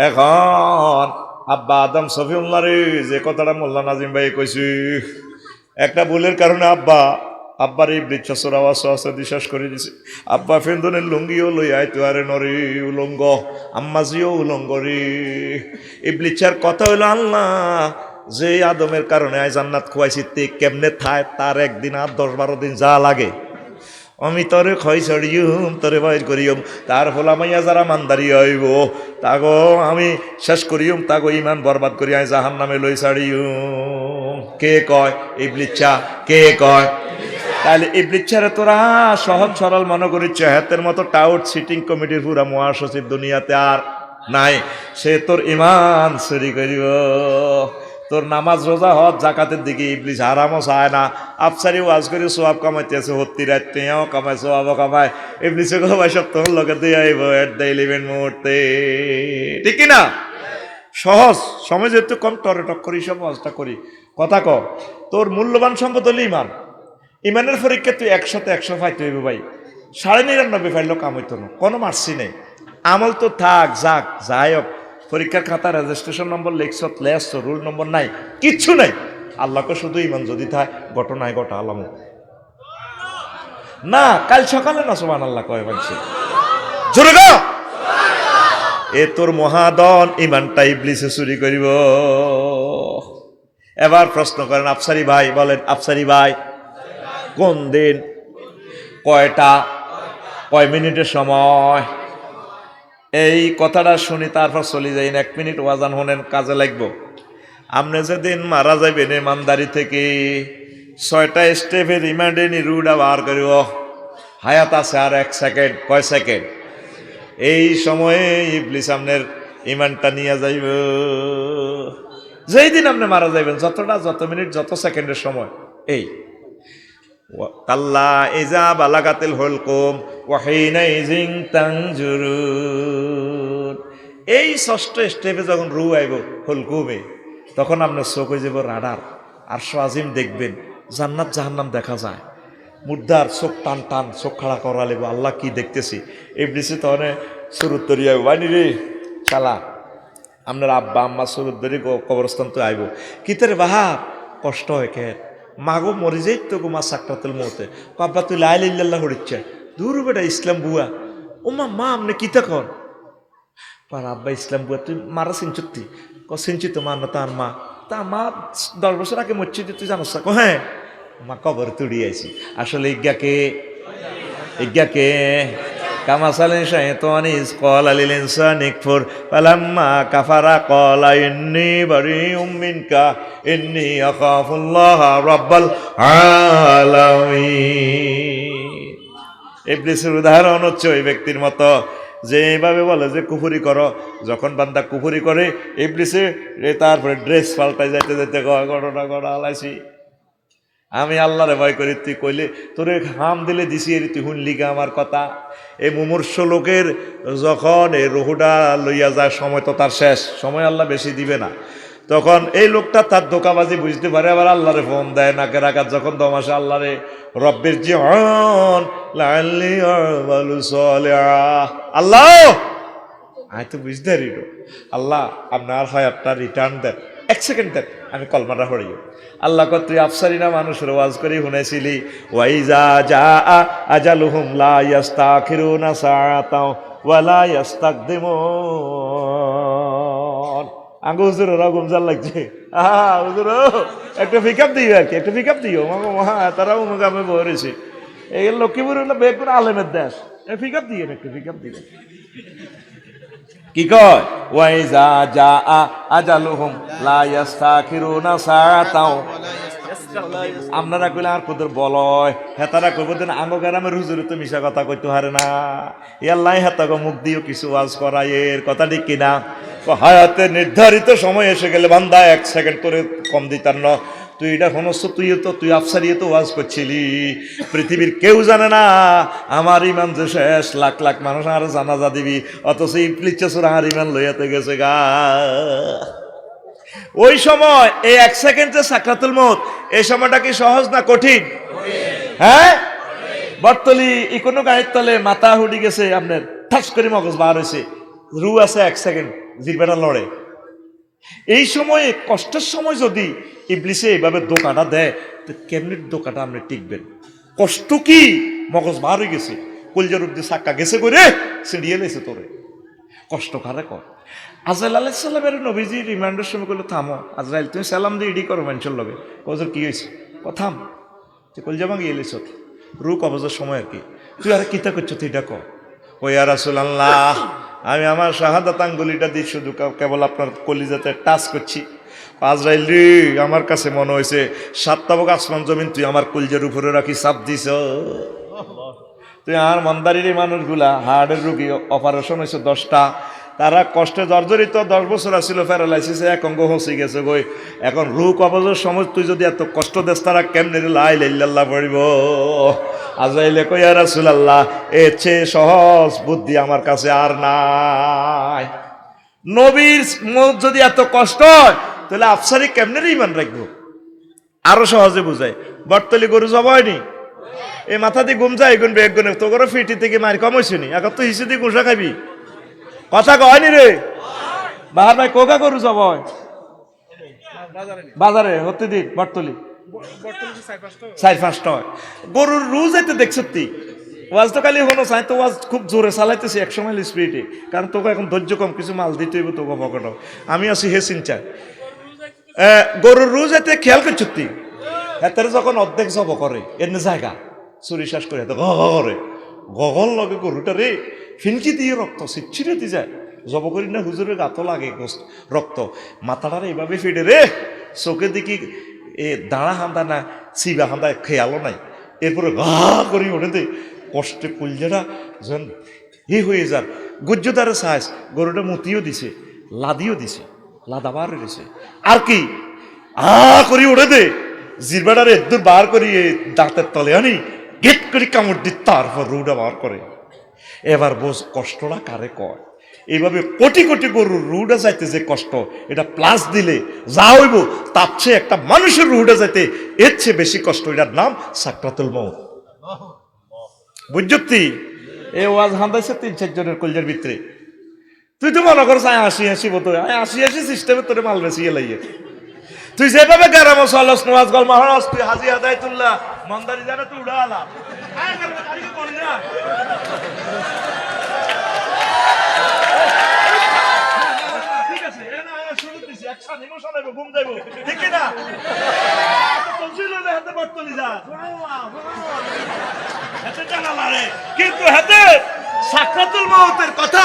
এখন আব্বা আদম সফিউল্লাহ রে যে কথাটা মোল্লা নাজিম ভাই কইছি, একটা ভুলের কারণে আব্বার এই বৃক্ষসর আওয়াজ আছে বিশ্বাস করে দিছে। আব্বা ফেন্দনের লুঙ্গিও লই আইতো আরে নরে উলঙ্গ, আম্মাজিও উলঙ্গ রে। এই বৃক্ষার কথা হইল আল্লাহ যে আদমের কারণে আই জান্নাত খুয়াইছি, তে কেমনে থায় তার একদিন আর 10-12 দিন যা লাগে। আমি তরে খয় ছড়িয়ম, তরে বাইর করিয়ম, তার ফল মাইয়া যারা মানদারি হইব তাগো আমি শেষ করিয়ম, তাগো ইমান বরবাদ করি আই জাহান নামে লই ছাড়িয়ম। কে কয়? ইবলিচ্ছা। কে কয়? তাহলে ইবলিচ্ছারে তোরা সহজ সরল মনে করিচ্ছ, হাতের মতো টাউট সিটিং কমিটির পুরা মহাসচিব দুনিয়াতে আর নাই। সে তোর ইমান চুরি করিব, তোর নামাজ রোজা হজ জাকাতের দিকে ইবলিস হারামও চায় না। আফসারি ওয়াজ করে সোয়াব কামাইতে আছে, হত্তি রাত তেও কামায়, সোয়াবও কামায়। ইবলিসে ভাই সব তোর লোকে দিয়ে আইব এট দ্য 11 মুহূর্তে। ঠিক কিনা? সহজ সময় যেহেতু কম, টরে টক করি সব হজটা করি। কথা ক, তোর মূল্যবান সম্পদ হলে ইমান। ইমানের পরীক্ষা তুই 100তে 100 পাইতে হইব ভাই। 99.5 পাইলেও কাম হইতো না, কোনো মার্সি নেই। আমল তো থাক যাক, যাই হোক। পরীক্ষার খাতা রেজিস্ট্রেশন নম্বর লেখছত, লেস রোল নম্বর নাই, কিচ্ছু নাই। আল্লাহকে শুধু ইমান যদি থাকে, ঘটনায় ঘটা আলাম না। কাল সকালে না সুবহানাল্লাহ কয় বলছে জোরে গো। এ তোর মহাদন ইমানটা ইবলিসে চুরি করিব। এবার প্রশ্ন করেন আফসারি ভাই, বলেন আফসারি ভাই কোন দিন, কয়টা, কয় মিনিটের সময়? এই কথাটা শুনি তারপর চলে যাই। 1 মিনিট ওয়াজান হনেন, কাজে লাগবো। আপনি যেদিন মারা যাবেন ইমানদারি থেকে 6টা স্টেপের রিমান্ডে রুডা বার করিব। হায়াত আছে আর 1 সেকেন্ড। কয় সেকেন্ড? এই সময়ে ইবলিস আপনার ইমানটা নিয়ে যাইব। যেই দিন আপনি মারা যাইবেন, যত মিনিট যত সেকেন্ডের সময়, এই কাল্লা ইজা বালাগাতিল হুলকুম ওয়া হিনা ইজিন তানজুরুন। এই 6টা স্টেপে যখন রু আইব হুলকুমে, তখন আপনার চোখ হয়ে যাব রাডার, আরশ আজিম দেখবেন, জান্নাত জাহান্নাম দেখা যায়। মুর্দার চোখ টান টান, চোখ খাড়া করা লাগব, আল্লাহ কি দেখতেছি। ইবলিসে তখন সুরুত্তরি আইব, বানি রে শালা আপনার আব্বা আম্মা সুরুত্তরি কবরস্থান তো আইব। কিতের বাহাব কষ্ট হয় কে, মাগো মরে যাই তো গো মা সাকরাতুল মউতে, আব্বা তুই লা ইলাহা ইল্লাল্লাহ হড়িচ্ছে, দূর বেটা ইসলাম বুয়া। ও মা আপনি কিতা কর? পার আব্বা ইসলাম বুয়া, তুই মারা চিনচুতি? চিনছি তো মার না তার মা, তা মা 10 বছর আগে মরছি, তুই জানোস? হ্যাঁ, মা কবর তুড়ি আইছি। আসলে ইজ্ঞাকে ইজ্ঞাকে কামাসালে শাইতানি ইজ ক্বালা লিল ইনসানি কফুর ফালাম্মা কাফারা ক্বালা ইন্নী বারিউম মিনকা ইন্নী আখাফুল্লাহ রাব্বাল আলামিন। ইবলিসের উদাহরণ হচ্ছে ওই ব্যক্তির মতো যে এইভাবে বলে যে কুফরি করো, যখন বান্দা কুফরি করে ইবলিসে তারপরে ড্রেস পাল্টাই যাইতে যাইতে ঘটনা ঘটা আলাইছি, আমি আল্লাহরে ভয় করি, তুই কইলে তোরে হাম দিলে দিছি এর তুই শুনলি গা আমার কথা। এই মুমূর্ষ লোকের যখন এই রুহুটা লইয়া যায়, সময় তো তার শেষ, সময় আল্লাহ বেশি দিবে না, তখন এই লোকটা তার ধোকাবাজি বুঝতে পারে, আবার আল্লাহরে ফোন দেয় নাকে রাখাত যখন দমাসে আল্লাহরে রব্বের জীবন আল্লাহ আমি তো বুঝতে পারি আল্লাহ আপনার হায়াতটা রিটার্ন দেন, 1 সেকেন্ড দেন, আমি কলমাটা হরিও। আল্লাহ কত তুই আফসারি না মানুষের ওয়াজ করে শুনেছিলি, ওয়াইজা যা আজালুহুম লা ইস্তাখিরুনা সাআতাও ওয়া লা ইস্তাকদিমুন। আঙ্গু হুজুর রকম জাল লাগছে, হুজুর একটা পিকআপ দিও, আর কি একটা পিকআপ দিও, মহা তারাও মুগামে বলেছে এই লক্ষ্মীপুর হলো বেগুন আলেমের দেশ, পিকআপ দিয়ে একটা পিকআপ দিয়ে কি কয়, ওয়াইজা যা আজালুহুম লা ইস্তাখিরুনা সাআতাও। আপনারা কইলে আর কদর বলয়, হেতারা কইব দেন আঙ্গ গ্রামের হুজুর তো মিশা কথা কইতে হারে না, ইয়াল্লাই হেতাকে মুখ দিও কিছু ওয়াজ করায়, এর কথা ঠিক কিনা? হায়াতে নির্ধারিত সময় এসে গেলে বান্দা 1 সেকেন্ড করে কম দিতার ন, তুই এটা শুনছ, তুই আফসারিয়ে তো ওয়াজ করছিলি, পৃথিবীর কেউ জানে না আমার ইমান যে শেষ, লাখ লাখ মানুষ আর জানাজা দিবি, অথচ ইবলিসের আর ইমান লইয়াতে গেছে গা। ওই সময় এই 1 সেকেন্ডে সাকরাতুল মউত, এই সময়টা কি সহজ না কঠিন? হ্যাঁ, বর্তলি কোনো গায়ের তলে মাথা হুডি গেছে, আপনার ঠাস করে মগজ বার হয়েছে, রু আছে 1 সেকেন্ড, জিরবেটা লড়ে। এই সময়ে কষ্টের সময় যদি ইবলিসে এইভাবে দোকাটা দেয়, তো কেমনি দোকাটা আপনি টিকবেন? কষ্ট কি, মগজ বার হয়ে গেছে, কলজার উপর দিয়ে চাক্কা গেছে করে ছিঁড়িয়ে লেছে তোরে, কষ্ট কারে কর। আজরাইল আলাইহিস সালামের নবীজি রিমান্ডের সময় করলো, থামো আজরাইল, তুমি সালাম দিয়ে ইডি করো মানুষের লগে, কজর কি হয়েছে, থাম, তুই কলজা ভাঙিয়ে এলিস, রু কবজের সময় আর কি, তুই আর কিতা করছো তুই ডাকো, ও ইয়া রাসূলুল্লাহ আমি আমার শাহাদাত আঙ্গুলিটা দিয়ে শুধু কেবল আপনার কলিজাতে টাচ করছি। আজরাইল রে, আমার কাছে মনে হয়েছে 7 তাবক আসমান জমিন তুই আমার কলিজার উপরে রাখি চাপ দিছ। তুই আর মন্দারির এই মানুষগুলা হার্টের রুগী, অপারেশন হয়েছে 10টা, তারা কষ্টে জর্জরিত, 10 বছর আসছিল প্যারালাইসিসে, এক অঙ্গ হসি গেছে গই, এখন রু কবজের সময় তুই যদি এত কষ্ট দেস, তারা কেমনে লা ইলাহা ইল্লাল্লাহ পড়িব? আজরাইলে কই ইয়া রাসূলুল্লাহ এর চেয়ে সহজ বুদ্ধি আমার কাছে আর নাই। নবীর মউত যদি এত কষ্ট হয়, তাহলে আফসারি কেমনে ঈমান রাখবো? আরো সহজে বুঝায়, বর্তলি গরু জবাইনি, এই মাথা দিয়ে ঘুম যায় গুনবে এক গুনে, তো করে ফিটি থেকে মারি কম হয়েছে নি, এখন তো হিসে দিয়ে গুসা খাবি, কথা কয়নি রে বাহার ভাই, কোকা গরু জবাই বাজারে হতে দিন, বর্তলি 4-5টা গরুর রুজ এতে দেখছ তুই, ওয়াজ তো খালি হনো চাই, তো ওয়াজ খুব জোরে চালাইতেছি 100 মাইল স্পিডে, কারণ তোকে এখন ধৈর্য কম, কিছু মাল দিতে হইব তোকে পকেট, আমি আছি হে চিন্তা। গরুর রুজ এতে খেয়াল করছো তুই, এতে যখন অর্ধেক জব করে এমনি জায়গা চুরি শ্বাস করে এত ঘরে গগল লগে গরুটা রে ফিনকি দিয়ে রক্ত সিচ্ছিরে দিয়ে যায়, জব করি না হুজুরের গাতো লাগে রক্ত, মাথাটার এইভাবে ফিটে রে, চোখে দেখি এ দাঁড়া হান্দা না চিবা হান্দা খেয়ালও নাই, এরপরে গা করি ওঠে দে, কষ্টে কুলজাটা যেন হয়ে যার, গুজ্জদারে সাইজ, গরুটা মুতিও দিছে, লাদিও দিছে, লাদাবার দিছে, আর কি করি ওঠে দে, জিরবাটারে একদূর বার করি দাঁতের তলে আনি গেট করে কামড় দি, তারপর রুটা বার করে। এবার বোঝ কষ্টটা কারে কয়, এইভাবে কোটি কোটি গরুর রুটা যাইতে যে কষ্ট, এটা প্লাস দিলে যা হইব তার চেয়ে একটা মানুষের রুটা যাইতে এর চেয়ে বেশি কষ্ট, এটার নাম সাকরাতুল মউত। বুঝছি এ ওয়াজ হান্দাইছে 3-4 জনের কলজের ভিতরে, তুই তো মনে করছ 80-80 বতো 80-80 সিস্টেমে তোরে মাল বেশি লাইয়ে, তুই যেভাবে গ্রাম চলস নওয়াজ গল মহারাজ, তুই হাজি আদায়তুল্লাহ মন্দারি জানে তুই উড়া আলা ঠিক আছে অ্যাকশন ইমোশন আইবো ঘুম যাইবো ঠিক কি না তফসিল হলে হাতে বর্তলি যা হাতে জানালা রে কিন্তু হাতে সাকরাতুল মউতের কথা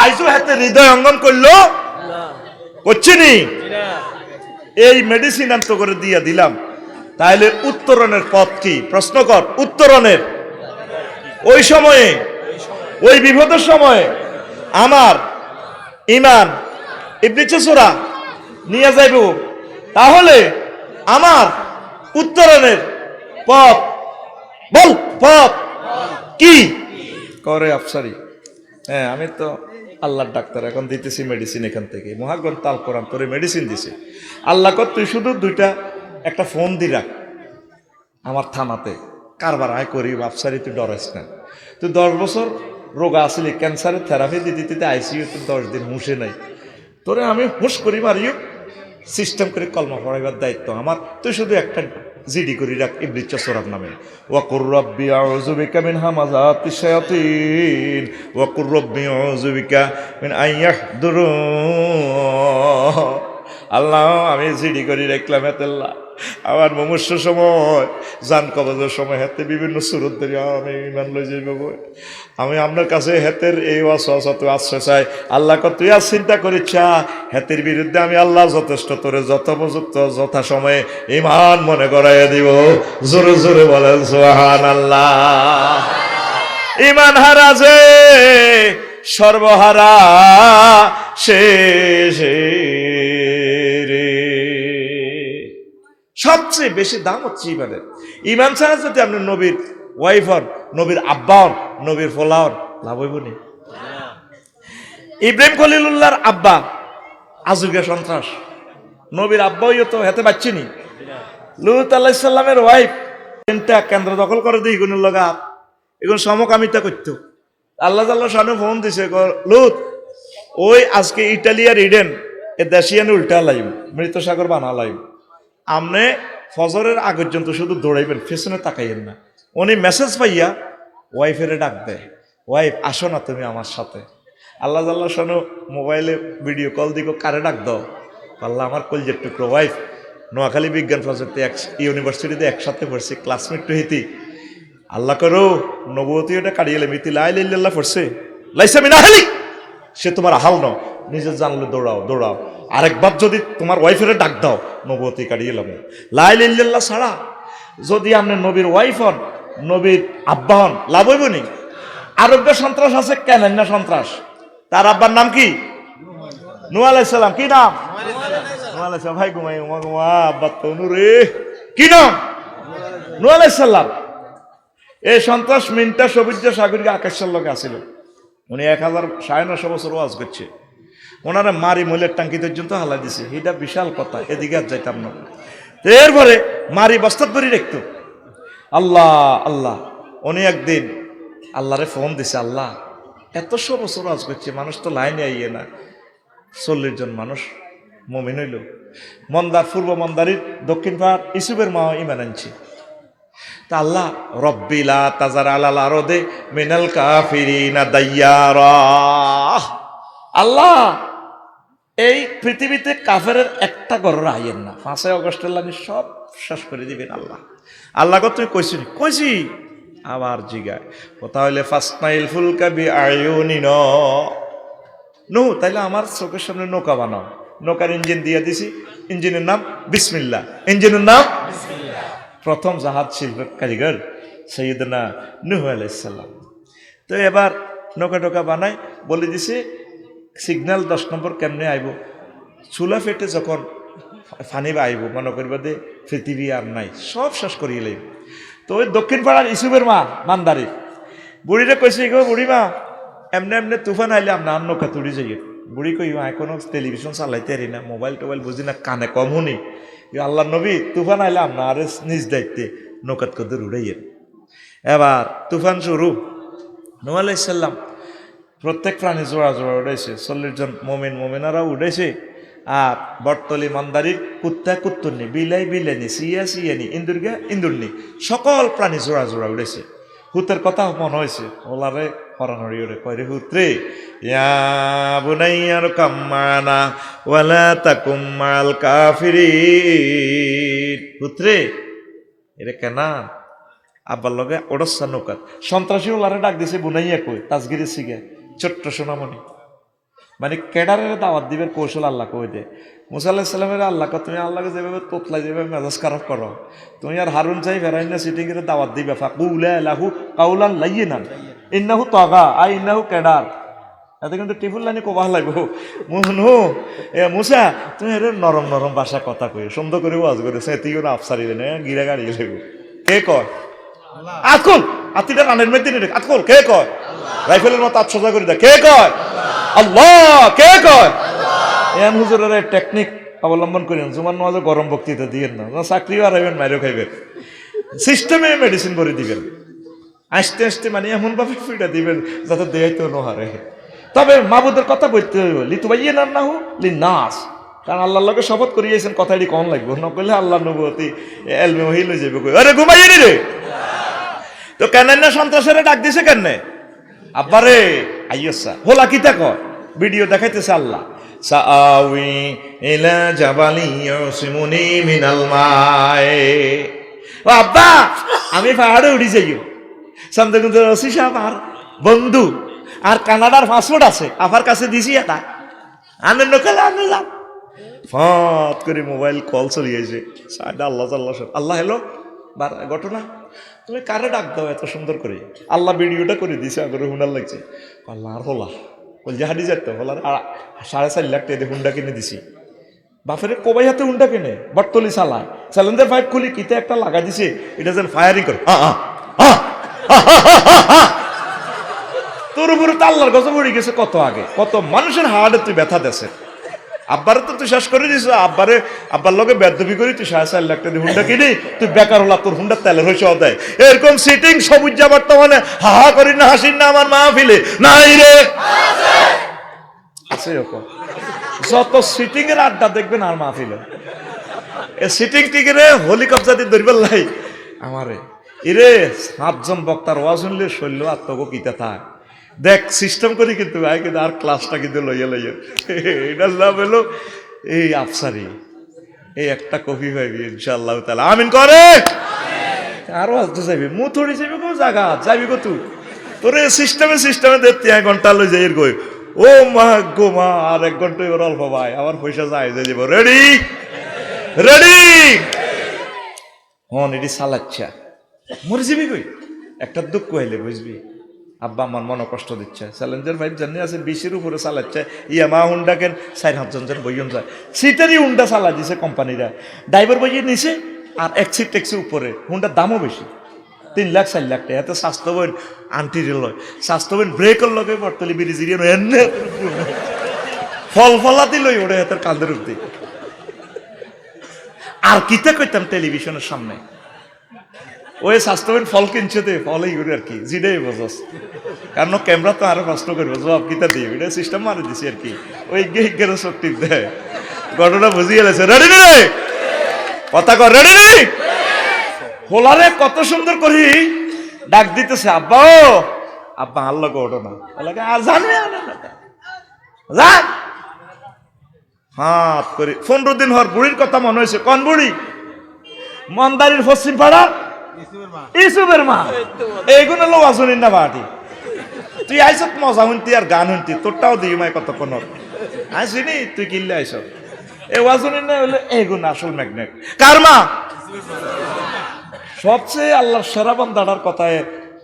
আইজো হাতে হৃদয় অঙ্গন করলো করছিনি এই মেডিসিন আমি তো করে দিয়া দিলাম তাহলে উত্তরণের পথ কি প্রশ্ন কর উত্তরণের ওই সময়ে ওই বিপদের সময়ে আমার ইমান ইবনে চসরা নিয়ে যাইব তাহলে আমার উত্তরণের পথ বল পথ কি করে আফসারি হ্যাঁ আমি তো আল্লাহর ডাক্তার এখন দিতেছি মেডিসিন এখান থেকে মহাগ্রন্থ তাল কোরআন তোরে মেডিসিন দিছে আল্লাহ কর তুই শুধু একটা ফোন দি রাখ আমার থানাতে কারবার আয় করি আফসারি তুই ডরাইস না তুই 10 বছর রোগা আসলি ক্যান্সারের থেরাপি দিতে দিতে আইসিইউ তুই 10 দিন হুঁশে নাই তোরে আমি হুঁশ করি মারিও সিস্টেম করে কলমা পড়াইবার দায়িত্ব আমার তুই শুধু একটা জিডি করি রাখ ইবলিস চসরার নামে ওয়াকুর রব্বি আউযু বিকা মিন হামাযাতিশ শায়াতিন ওয়াকুর রব্বি আউযু বিকা মিন আইয়াহদুরুন আল্লাহ আমি জিডি করি রাখলাম এতেল্লাহ আমার মুমূর্ষ সময় জান কবজের সময় হাতে বিভিন্ন সুরত ধরে আমি ইমান লই যাইব আমি আপনার কাছে হেতের এই ওয়াসওয়াসা তুই আশ্রয় চাই আল্লাহ তুই আর চিন্তা করিচ্ছা হেতের বিরুদ্ধে আমি আল্লাহ যথেষ্ট তোরে যথোপযুক্ত যথা সময়ে ইমান মনে করাইয়া দিব জোরে জোরে বলেন সুবহানাল্লাহ ইমান হারা যে সর্বহারা শেষে সবচেয়ে বেশি দাম হচ্ছে ইমানের ইমান ছাড়া যদি আপনি নবীর ওয়াইফ হন নবীর আব্বা হন নবীর ফোলা হন লাভ হইব নি ইব্রাহিম খলিলুল্লাহর আব্বা আজুগা সন্ত্রাস নবীর আব্বা হইও তো হেতে পাচ্ছিনি লুত আলাইহিস সালামের ওয়াইফ তিনটা কেন্দ্র দখল করে দিই গুণের লগা এখন সমকামিতা করতো আল্লাহ তাআলা শানে ফোন দিছে লুত ওই আজকে ইটালিয়ার ইডেন এ দেশিয়ানে উল্টা লাইব মৃত সাগর বানা লাইব আমনে ফজরের আগ পর্যন্ত শুধু দৌড়াইবেন পেছনে তাকাইয়েন না উনি মেসেজ পাইয়া ওয়াইফের ডাক দেয় ওয়াইফ আসো না তুমি আমার সাথে আল্লাহ জাল্লাহ শোনো মোবাইলে ভিডিও কল দিকে কারে ডাক দাও আল্লাহ আমার কলজের টুকরো ওয়াইফ নোয়াখালী বিজ্ঞান প্রযুক্তি ইউনিভার্সিটিতে একসাথে পড়ছি ক্লাসমেট টু হিতি আল্লাহ করো নবতী ওটা কাটিয়ে মিতি লাইল্লাহ পড়ছে লাইসা মিনা হালি সে তোমার আহাল ন নিজে জানলে দৌড়াও দৌড়াও আরেকবার যদি তোমার ওয়াইফের ডাক দাও নবতী কাটিয়ে এলাম লাইল্লাহ ছাড়া যদি আপনি নবীর ওয়াইফ হন নবীর আব্বা হন লাভ হইব নি আরোগ্য সন্ত্রাস আছে কেন না সন্ত্রাস তার আব্বার নাম কি নূহ আলাইহিস সালাম কি নাম নূহ আলাইহিস সালাম ভাই ঘুমাই ঘুমা আব্বা তো রে কি নাম নূহ আলাইহিস সালাম এই সন্ত্রাস মিনটা সবুজ সাগরকে আকাশের লগে আসিল উনি 1950 বছর ওয়াজ করছে ওনারা মারি মহিলার টাঙ্কি পর্যন্ত হালা দিছে এটা বিশাল কথা এদিকে আর যাইতাম না এরপরে মারি বস্তাত ধরে রাখতো আল্লাহ আল্লাহ উনি একদিন আল্লাহরে ফোন দিছে আল্লাহ 100 বছর ওয়াজ করছে মানুষ তো লাইনে আইয়ে না 40 জন মানুষ মুমিন হইল মন্দার পূর্ব মন্দারির দক্ষিণ পাড় ইসুফের মা ইমান আনছে তা আল্লাহ রব্বিলা তাজার আলাল আরদে মিনাল কাফিরিনা দাইয়ারা আল্লাহ এই পৃথিবীতে কাফেরের একটা ঘরের আইয়েন না 5 আগস্টের লাগি সব শেষ করে দিবেন আল্লাহ আল্লাহ কত তুই কইছি আবার জিগায় কথা হইলে ফাসনাইল ফুলকা বি আয়ুনিন নো তাইলে আমার চোখের সামনে নৌকা বানাও নৌকার ইঞ্জিন দিয়ে দিছি ইঞ্জিনের নাম বিসমিল্লাহ ইঞ্জিনের নাম বিসমিল্লাহ প্রথম জাহাজ শিল্পের কারিগর সৈয়দনা নূহ আলাইহিস সালাম তো এবার নৌকা টোকা বানাই বলে দিছে সিগন্যাল 10 নম্বর কেমনে আইব চুলা ফেটে যখন ফানি আইব মনে করবা দে পৃথিবী আর নাই সব শেষ করিয়ে লাইব তো ওই দক্ষিণ পাড়ার ইসুফের মা মানদারি বুড়িরে কইছে গো বুড়ি মা এমনি এমনি তুফান আইলে আমরা আর নৌকা তুড়ি যাই বুড়ি কই এখনো টেলিভিশন চালাইতে পারি না মোবাইল টোবাইল বুঝি না কানে কম শুনি আল্লাহ নবী তুফান আইলে আমরা আর নিজ দায়িত্বে নৌকাত কদর উড়াইয়েন এবার তুফান শুরু নূহ আলাইহিস সালাম প্রত্যেক প্রাণী জোড়া জোড়া উঠেছে 40 জন মোমেনারাও উঠেছে আর বটতলি মান্দারির কুত্তা কুত্তুরনি বিলাই বিলাইনি সিয়া সিয়ানি ইন্দুরগা ইন্দুরনি সকল প্রাণী জোড়া জোড়া উঠেছে হুতের কথা মনে হয়েছে ওলারে হরানড়ি ওরে কয়রে হুতরে ইয়া বুনাইয়ার কাম্মানা ওয়ালা তাকুম মাল কাফিরিন হুতরে এরে কেনা আব্বার লগে ওডস্সা নৌকাত সন্ত্রাসী ওলারে ডাক দিছে বুনাইয়া কই তাজগিরি সিগে ছোট্ট সোনামণি মানে কেডারের দাওয়াত দিবের কৌশল আল্লাহ কই দে মুসা আল্লাহ সাল্লামের আল্লাহ তুমি আল্লাহকে যেভাবে তোতলাই যেভাবে মেজাজ খারাপ করো তুমি আর হারুন চাই ফেরাই না সিটিং এর দাওয়াত দিবে ফাকুলা লাহু কাউলান লাইয়িনান ইন্নাহু তাগা আই ইন্নাহু কেডার এতে কিন্তু টিফুল লাইনে কোবাহ লাগবো মুনু এ মুসা তুমি এর নরম নরম ভাষা কথা কই সুন্দর করে ওয়াজ করে সেতি করে আফসারি দেনে গিরা গাড়ি লাগবো কে কয় আতকুল আতিটা কানের মধ্যে নে আতকুল কে কয় রাইফেলের মতো আত্মসজা করে দে কে কয় আল্লাহ কে কয় এম হুজুরের টেকনিক অবলম্বন করেন জুমার নামাজে গরম বক্তৃতা দিয়েন না চাকরিও হারাইবেন মাইরও খাইবেন সিস্টেমে মেডিসিন করে দিবেন আস্তে আস্তে মানে এমনভাবে ফিটা দিবেন যাতে দেয়াইতেও নহারে তবে মাবুদের কথা বলতে হইব লিতু ভাইয়ে না হু লি নাস কারণ আল্লাহর লগে শপথ করিয়েছেন কথাটি কম লাগবে নকলে আল্লাহ নবুয়তি এলমে ওহি লই যাবে কই আরে ঘুমাইয়ে নি রে তো কেন না সন্ত্রাসের ডাক দিছে কেন আব্বারে আইয়সা হোলা কি দেখো ভিডিও দেখাইতেছে আল্লাহ সাআউই ইলা জাবালি ইয়াসিমুনি মিনাল মায়ে ও আব্বা আমি পাহাড়ে উঠি যাইও সামনে কিন্তু রসি সাহেব আর বন্ধু আর কানাডার পাসপোর্ট আছে আপার কাছে দিছি এটা আনন্দ নকলে আনলাম ফট করে মোবাইল কল চলিয়েছে সাইডা আল্লাহ আল্লাহ আল্লাহ হ্যালো ঘটনা তুমি কারে ডাক দাও এত সুন্দর করে আল্লাহ ভিডিওটা করে দিছে আগরে হুনার লাগছে আল্লাহ আর হোলা বল জাহাডি যাইতো হোলার 4.5 লাখ টাকা হুন্ডা কিনে দিছি বাপের কোবাই হাতে হুন্ডা কিনে বটতলি চালায় চ্যালেঞ্জার ফাইভ খুলি কিতে একটা লাগা দিছে এটা যেন ফায়ারিং করে তোর উপরে তো আল্লাহর গজব পড়ে গেছে কত আগে কত মানুষের হাড়ে তুই ব্যথা দেছে আব্বারে তো তুই শেষ করে দিস আব্বার লগে বেদবি করি তুই 4.5 লাখ টাকা হুন্ডা কিনি তুই বেকার হলা তোর হুন্ডার তেলের হয়েছে দেয় এরকম সিটিং সবুজ যা বর্তমানে হাহা করি না হাসির না আমার মাহফিলে নাই রে আছে এরকম যত সিটিং এর আড্ডা দেখবেন আর মাহফিলে এ সিটিং টিকে রে হোলি কবজাতি ধরবেন লাই আমারে এরে 7 জন বক্তার ওয়াজ শুনলে শৈল্য আত্মকিতা থাক দেখ সিস্টেম করি কিন্তু আর ক্লাসটা কিন্তু লইয়া লইয়া এটার নাম হলো এই আফসারি এই একটা কপি পাইবি ইনশাআল্লাহ তাআলা আমিন করে আরো আসতে যাবি মুথড়ি যাবি কো জায়গা যাবি কো তুই তোর সিস্টেমে দেখতে 1 ঘন্টা লই যাই এর কই ও মা গো মা আর 1 ঘন্টা ওর অল্প ভাই আমার পয়সা যায় যাব রেডি হন এটি সালাচ্ছা মরে যাবি কই একটা দুঃখ হইলে বুঝবি আব্বা আমার মনে কষ্ট দিচ্ছে চ্যালেঞ্জার ফাইভ জানি আছে 20-এর উপরে চালাচ্ছে ইয়ামা হুন্ডা কেন 4-5 জন বইন যায় সিটারই হুন্ডা চালা দিছে কোম্পানিরা ড্রাইভার বইয়ে নিছে আর এক সিট ট্যাক্সি উপরে হুন্ডার দামও বেশি 3 লাখ 4 লাখ টাকা এত স্বাস্থ্যবান আন্টি রেল স্বাস্থ্যবান ব্রেকের লগে বর্তলি বিরিজিরিয়ান এনে ফলাতি লই ওরে হাতের কাঁধের উঠতে আর কিতা কইতাম টেলিভিশনের সামনে ওই স্বাস্থ্যবান ফল কিনছে দে ফলই করে আর কি জিডাই বসস কারণ ক্যামেরা তো আরো কষ্ট করবো জবাব কিতা দিই এটা সিস্টেম মারি দিছি আর কি ওই গেরো শক্তি দেয় ঘটনা বুঝিয়ে গেছে রেডি রে কথা কর রেডি রে হোলারে কত সুন্দর করি ডাক দিতেছে আব্বা ও আব্বা আল্লাহ ঘটনা এলাকা আর জানবে যান হাত করি 15 দিন হওয়ার বুড়ির কথা মনে হয়েছে কোন বুড়ি মন্দারির পশ্চিম পাড়া ইসুবের মা এইগুলো লোক আসুন না বাটি তুই আইস মজা শুনতি আর গান শুনতি তোরটাও দিই মাই কতক্ষণ আইসিনি তুই কিনলে আইস এই ওয়াজুন না হলে এইগুলো আসল ম্যাগনেট কার মা সবচেয়ে আল্লাহর সেরা বান্দাটার কথায়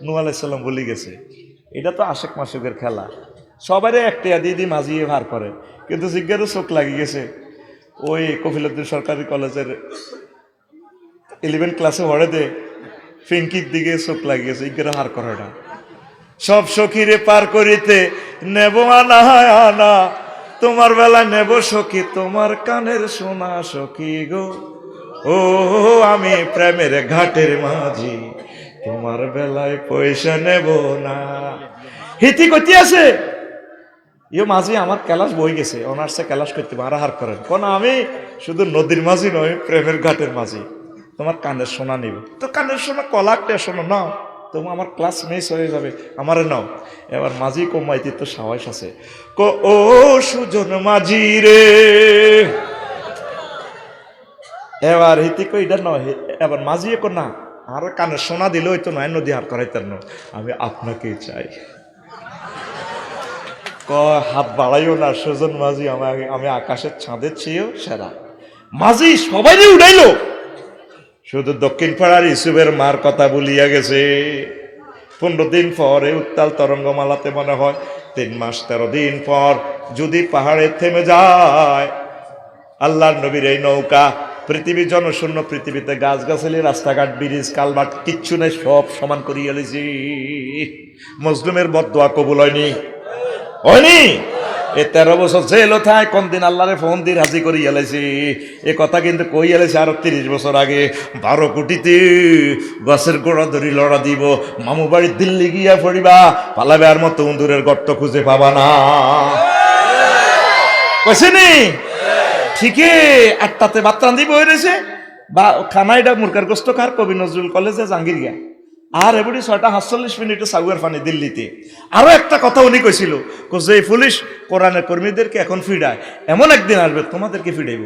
নূহ আলাইহিস সালাম বলে গেছে এটা তো আশেক মাসুকের খেলা সবারই একটা দিদি মাঝিয়ে ভার করে কিন্তু জিজ্ঞারও চোখ লাগিয়ে গেছে ওই কফিলউদ্দিন সরকারি কলেজের 11 ক্লাসে পড়ে দে ফিঙ্কির দিকে চোখ লাগিয়েছে ইজ্ঞারা হার করে না সব সখীরে পার করিতে নেব আনা তোমার বেলা নেব সখী তোমার কানের সোনা সখী গো ও আমি প্রেমের ঘাটের মাঝি তোমার বেলায় পয়সা নেব না হিতি কতি আছে ইয়ে মাঝি আমার ক্লাস বই গেছে অনার্সে ক্লাস করতে হার করেন কোন আমি শুধু নদীর মাঝি নয় প্রেমের ঘাটের মাঝি তোমার কানের সোনা নিব তো কানের সোনা কলাকটা শোনো না তোমার আমার ক্লাস মিস হয়ে যাবে, আমারে নাও। এবার মাঝি কমাইতে তো সাহস আছে, ও সুজন মাঝি রে, এবার হিতি কই এটা নয়, এবার মাঝি কো না, আর কানে সোনা দিল হইতো নয়, নদী হার করাইতেন না, আমি আপনাকেই চাই। হাত বাড়াইও না সুজন মাঝি, আমি আকাশের চাঁদের চেয়েও সেরা। মাঝি সবাই উঠাইলো, শুধু দক্ষিণ পাড়ার ইসুফের মার কথা বলিয়া গেছে। 15 দিন পরে উত্তাল তরঙ্গমালাতে মনে হয় 3 মাস 13 দিন পর যদি পাহাড়ে থেমে যায়, আল্লাহর নবীর এই নৌকা, পৃথিবী জনশূন্য, পৃথিবীতে গাছগাছালি, রাস্তাঘাট, ব্রিজ, কালভার্ট কিচ্ছু নেই, সব সমান করিয়া লিছি। মজলুমের বদদোয়া কবুল হয়নি। এ 13 বছর জেল থায়, কোন দিন আল্লাহরে ফোন দিয়ে রাজি করি এলাইছি। এ কথা কিন্তু কই এলাইছে আরো 30 বছর আগে। 12 কোটিতে গাছের গোড়া ধরি লড়া দিব, মামু বাড়ির দিল্লি গিয়া পড়িবা, পালাবে আর মতো উন্দুরের গর্ত খুঁজে পাবা না। কইছেনি ঠিকই। 8টাতে ভাত রান্ধি বই রয়েছে, বা খানাইডা মুরকার গোস্ত খার কবি নজরুল কলেজে জাহাঙ্গীর গিয়া, আর এবারে 6:47 সাগুয়ার ফানি দিল্লিতে। আরো একটা কথা উনি কইছিল, যে পুলিশ কোরআনের কর্মীদেরকে এখন ফিডায়, এমন একদিন আসবে তোমাদেরকে ফিডাইব।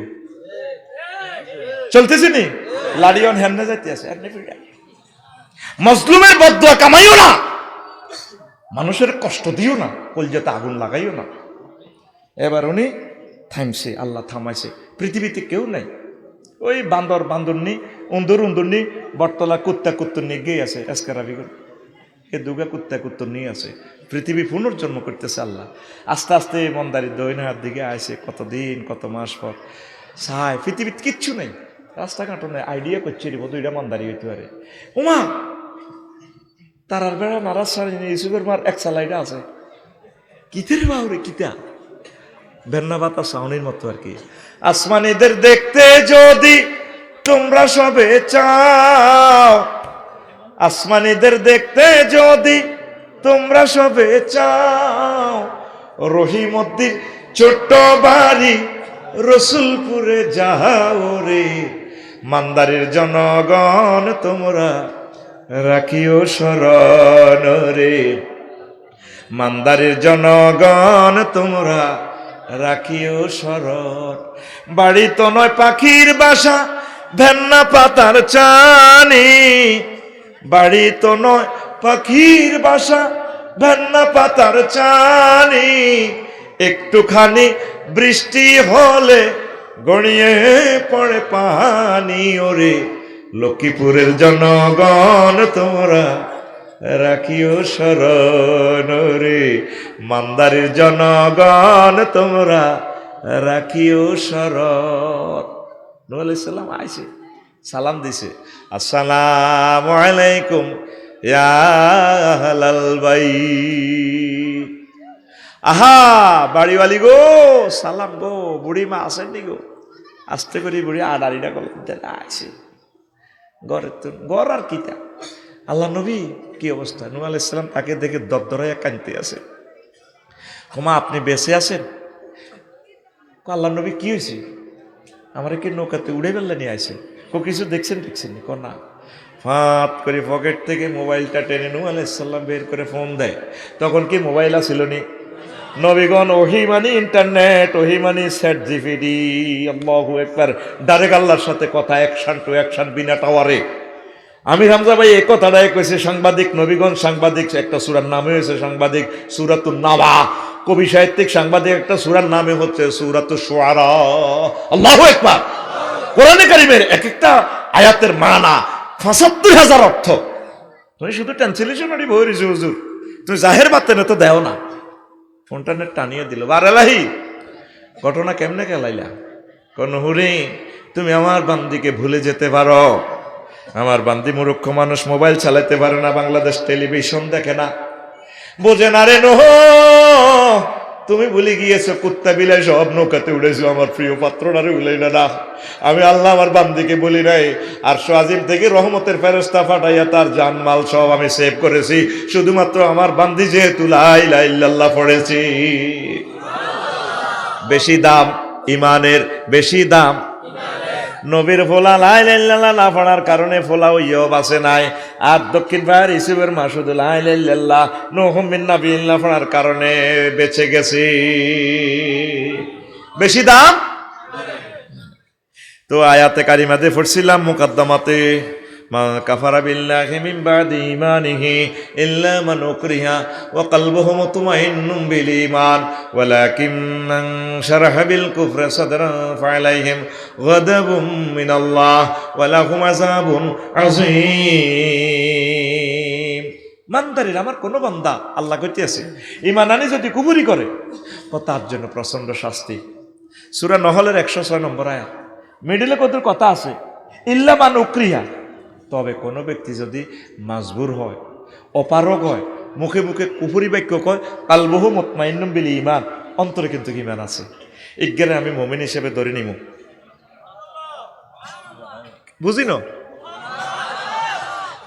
চলতেছি নি লাড়িয়ন হেমনে যাইতে আছে, এমনি ফিডায়। মজলুমের বদদোয়া কামাইও না, মানুষের কষ্ট দিও না, কলজাতে আগুন লাগাইও না। এবার উনি থামছে, আল্লাহ থামাইছে। পৃথিবীতে কেউ নাই, ওই বান্দর বান্দরনি, উন্দুরনি, বটতলা কুত্তা কুত্তরনি গিয়ে আছে, এসকারাবি এ দুগা কুত্তা কুত্তরনি আছে। পৃথিবী পুনর্জন্ম করতেছে আল্লাহ। আস্তে আস্তে মন্দারি দৈনার দিকে আইছে, কতদিন কত মাস পর। সাই পৃথিবীতে কিচ্ছু নেই, রাস্তাঘাটও নেই, আইডিয়া করছে রে বোধ এটা মন্দারি হইতে পারে। ওমা তারার বেড়া নারাজ সারি ইসুফের মার এক সালাইটা আছে, কিতের বাউরে কিতা ভেন্না বাতা সাউনির মতো আর কি। আসমানিদের দেখতে যদি তোমরা সবে চাও, আসমানিদের দেখতে যদি তোমরা সবে চাও, রহিমদ্দির ছোট্ট বাড়ি রসুলপুরে যাও রে, মান্দারির জনগণ তোমরা রাখিও শরণ রে, মান্দারির জনগণ তোমরা রাখিও শরণ। বাড়ি তো নয় পাখির বাসা, ভেন্না পাতার চানি, বাড়ি তো নয় পাখির বাসা, ভেন্না পাতার চানি, একটুখানি বৃষ্টি হলে গড়িয়ে পড়ে পানি ওরে, লক্ষ্মীপুরের জনগণ তোমরা রাখিও শরণ রে, মান্দারির জনগণ তোমরা রাখিও শরণ। নূহ আলাইহিস সালাম আইছে, সালাম দিছে, আসসালামু আলাইকুম ইয়া আহলাল বাইত। আহা বাড়িওয়ালি গো, সালাম গো, বুড়ি মা আসেননি গো। আস্তে করে বুড়ি আড়াড়িটা করলেন, আইছে ঘর আর কিতা। আল্লাহ নবী কি অবস্থা? নূহ আলাইহিস সালাম তাকে দেখে দরদরাইয়া কাঁদতে আছে। ওমা আপনি বেঁচে আছেন? আল্লাহ নবী কি হয়েছে? আমার কি নৌকাতে উড়ে বেল্লা নিয়ে আসে? কিছু দেখছেন না। ফাঁত করে পকেট থেকে মোবাইলটা টেনে নূহ আলাইহিস সালাম বের করে ফোন দেয়। তখন কি মোবাইল ছিল নি? নবীগণ ওহি মানে ইন্টারনেট, ওহি মানে চ্যাট জিপিটি, আল্লাহু আকবার, ডাইরেক্ট আল্লাহর সাথে কথা, অ্যাকশন টু অ্যাকশন, বিনা টাওয়ারে। আমির হামজা ভাই এই কথাটাই কইছে, সাংবাদিক নবীগণ সাংবাদিক, একটা সূরার নামে হয়েছে সাংবাদিক, সূরাতুন নাবা। কবি সাহিত্যিক সাংবাদিক একটা সূরার নামে হচ্ছে সূরাতুশ শুআরা। আল্লাহু আকবার। কোরআনে কারীমের এক একটা আয়াতের মানা ৭৫,০০০ অর্থ। তুমি শুধু ট্রান্সলেশনারই বই রয়েছে হুজুর, তুমি জাহের বাতেনে তো দেও না। ফোনটা নেট টানিয়ে দিল, বারেলাহি ঘটনা কেমনে গেলাইলা? কোন হুরি তুমি আমার বান্দিকে ভুলে যেতে পারো? আমার বান্দি মূর্খ মানুষ, মোবাইল চালাতে পারে না, বাংলাদেশ টেলিভিশন দেখে না, বোঝে না রে। নূহ তুমি ভুলে গিয়েছো, কুত্তা বিলাই সব নৌকাতে উড়েছো, আমার প্রিয় পাত্রটারে উড়াইলে না। আমি আল্লাহ আমার বান্দিকে বলি নাই, আর আজিম থেকে রহমতের ফেরেশতা পাঠাইয়া তার জানমাল সব আমি সেভ করেছি, শুধুমাত্র আমার বান্দি যেহেতু লা ইলাহা ইল্লাল্লাহ পড়েছি। বেশি দাম ইমানের, বেশি দাম নবীর ফোলা লা ইলাহা ইল্লাল্লাহ না পড়ার কারণে ফোলা হইয়াও বাঁচে নাই। আর দক্ষিণ পাড়ার ইসুফের মাসুদ লা ইলাহা ইল্লাল্লাহ নূহ মিন নাবিয়্যিন না পড়ার কারণে বেঁচে গেছি। বেশি দাম। তো আয়াতে কারিমাতে পড়ছিলাম মুকদ্দমাতে, মা কাফারা বিল্লাহি মিন বাদি ঈমানিহি ইল্লা মান উকরিহা ওয়া কলবুহু মুতমাইন্নুম বিল ঈমান ওয়ালাকিন মান শারাহা বিল কুফরি সাদরান ফালাইহিম গাদাবুম মিনাল্লাহ ওয়া লাহুম আযাবুন আযীম। মানদারির আমার কোন বান্দা আল্লাহ কইতেছে ঈমান আনি যদি কুফরি করে তো তার জন্য প্রচন্ড শাস্তি। সূরা নহলের 106 নম্বর আয়াত। মিডলে কত কথা আছে, ইল্লা মান উকরিহা, তবে কোনো ব্যক্তি যদি মাজবুর হয়, অপারগ হয়, মুখে মুখে কুফরি বাক্য কয়, কালবহু মুতমাইন্নুম বিল ঈমান, অন্তরে কিন্তু ঈমান আছে, ইজ্ঞানে আমি মুমিন হিসেবে ধরে নিব। বুঝিন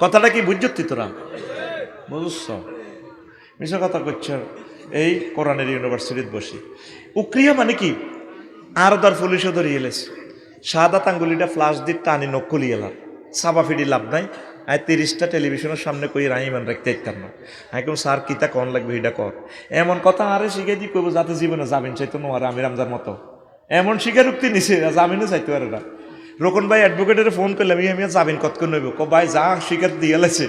কথাটা কি বুঝতি তোরা? বুঝছ? মিশা কথা করছ। এই কোরআনের ইউনিভার্সিটিতে বসি উক্রিয়া মানে কি, আর দর পুলিশও ধরিয়ে এলেছে, সাদা আঙ্গুলিটা ফ্লাশ দিয়ে টানি নখ খুলি এলাম, সাবা ফিডি লাভ নাই। আই 30টা টেলিভিশনের সামনে কই রাইমান রাখতে ইতাম না। আমি কোন স্যার কিতা কন লাগবে এটা কর, এমন কথা আরে শিখে দি কইব যাতে জীবনে জামিন চাইতো না, আর আমি রামজার মতো এমন স্বীকারোক্তি নিছে জামিনও চাইতো আর এরা। রোকন ভাই অ্যাডভোকেটের ফোন করলাম, আমি জামিন কত করে নইব, ভাই যা স্বীকার দিয়ে লেছে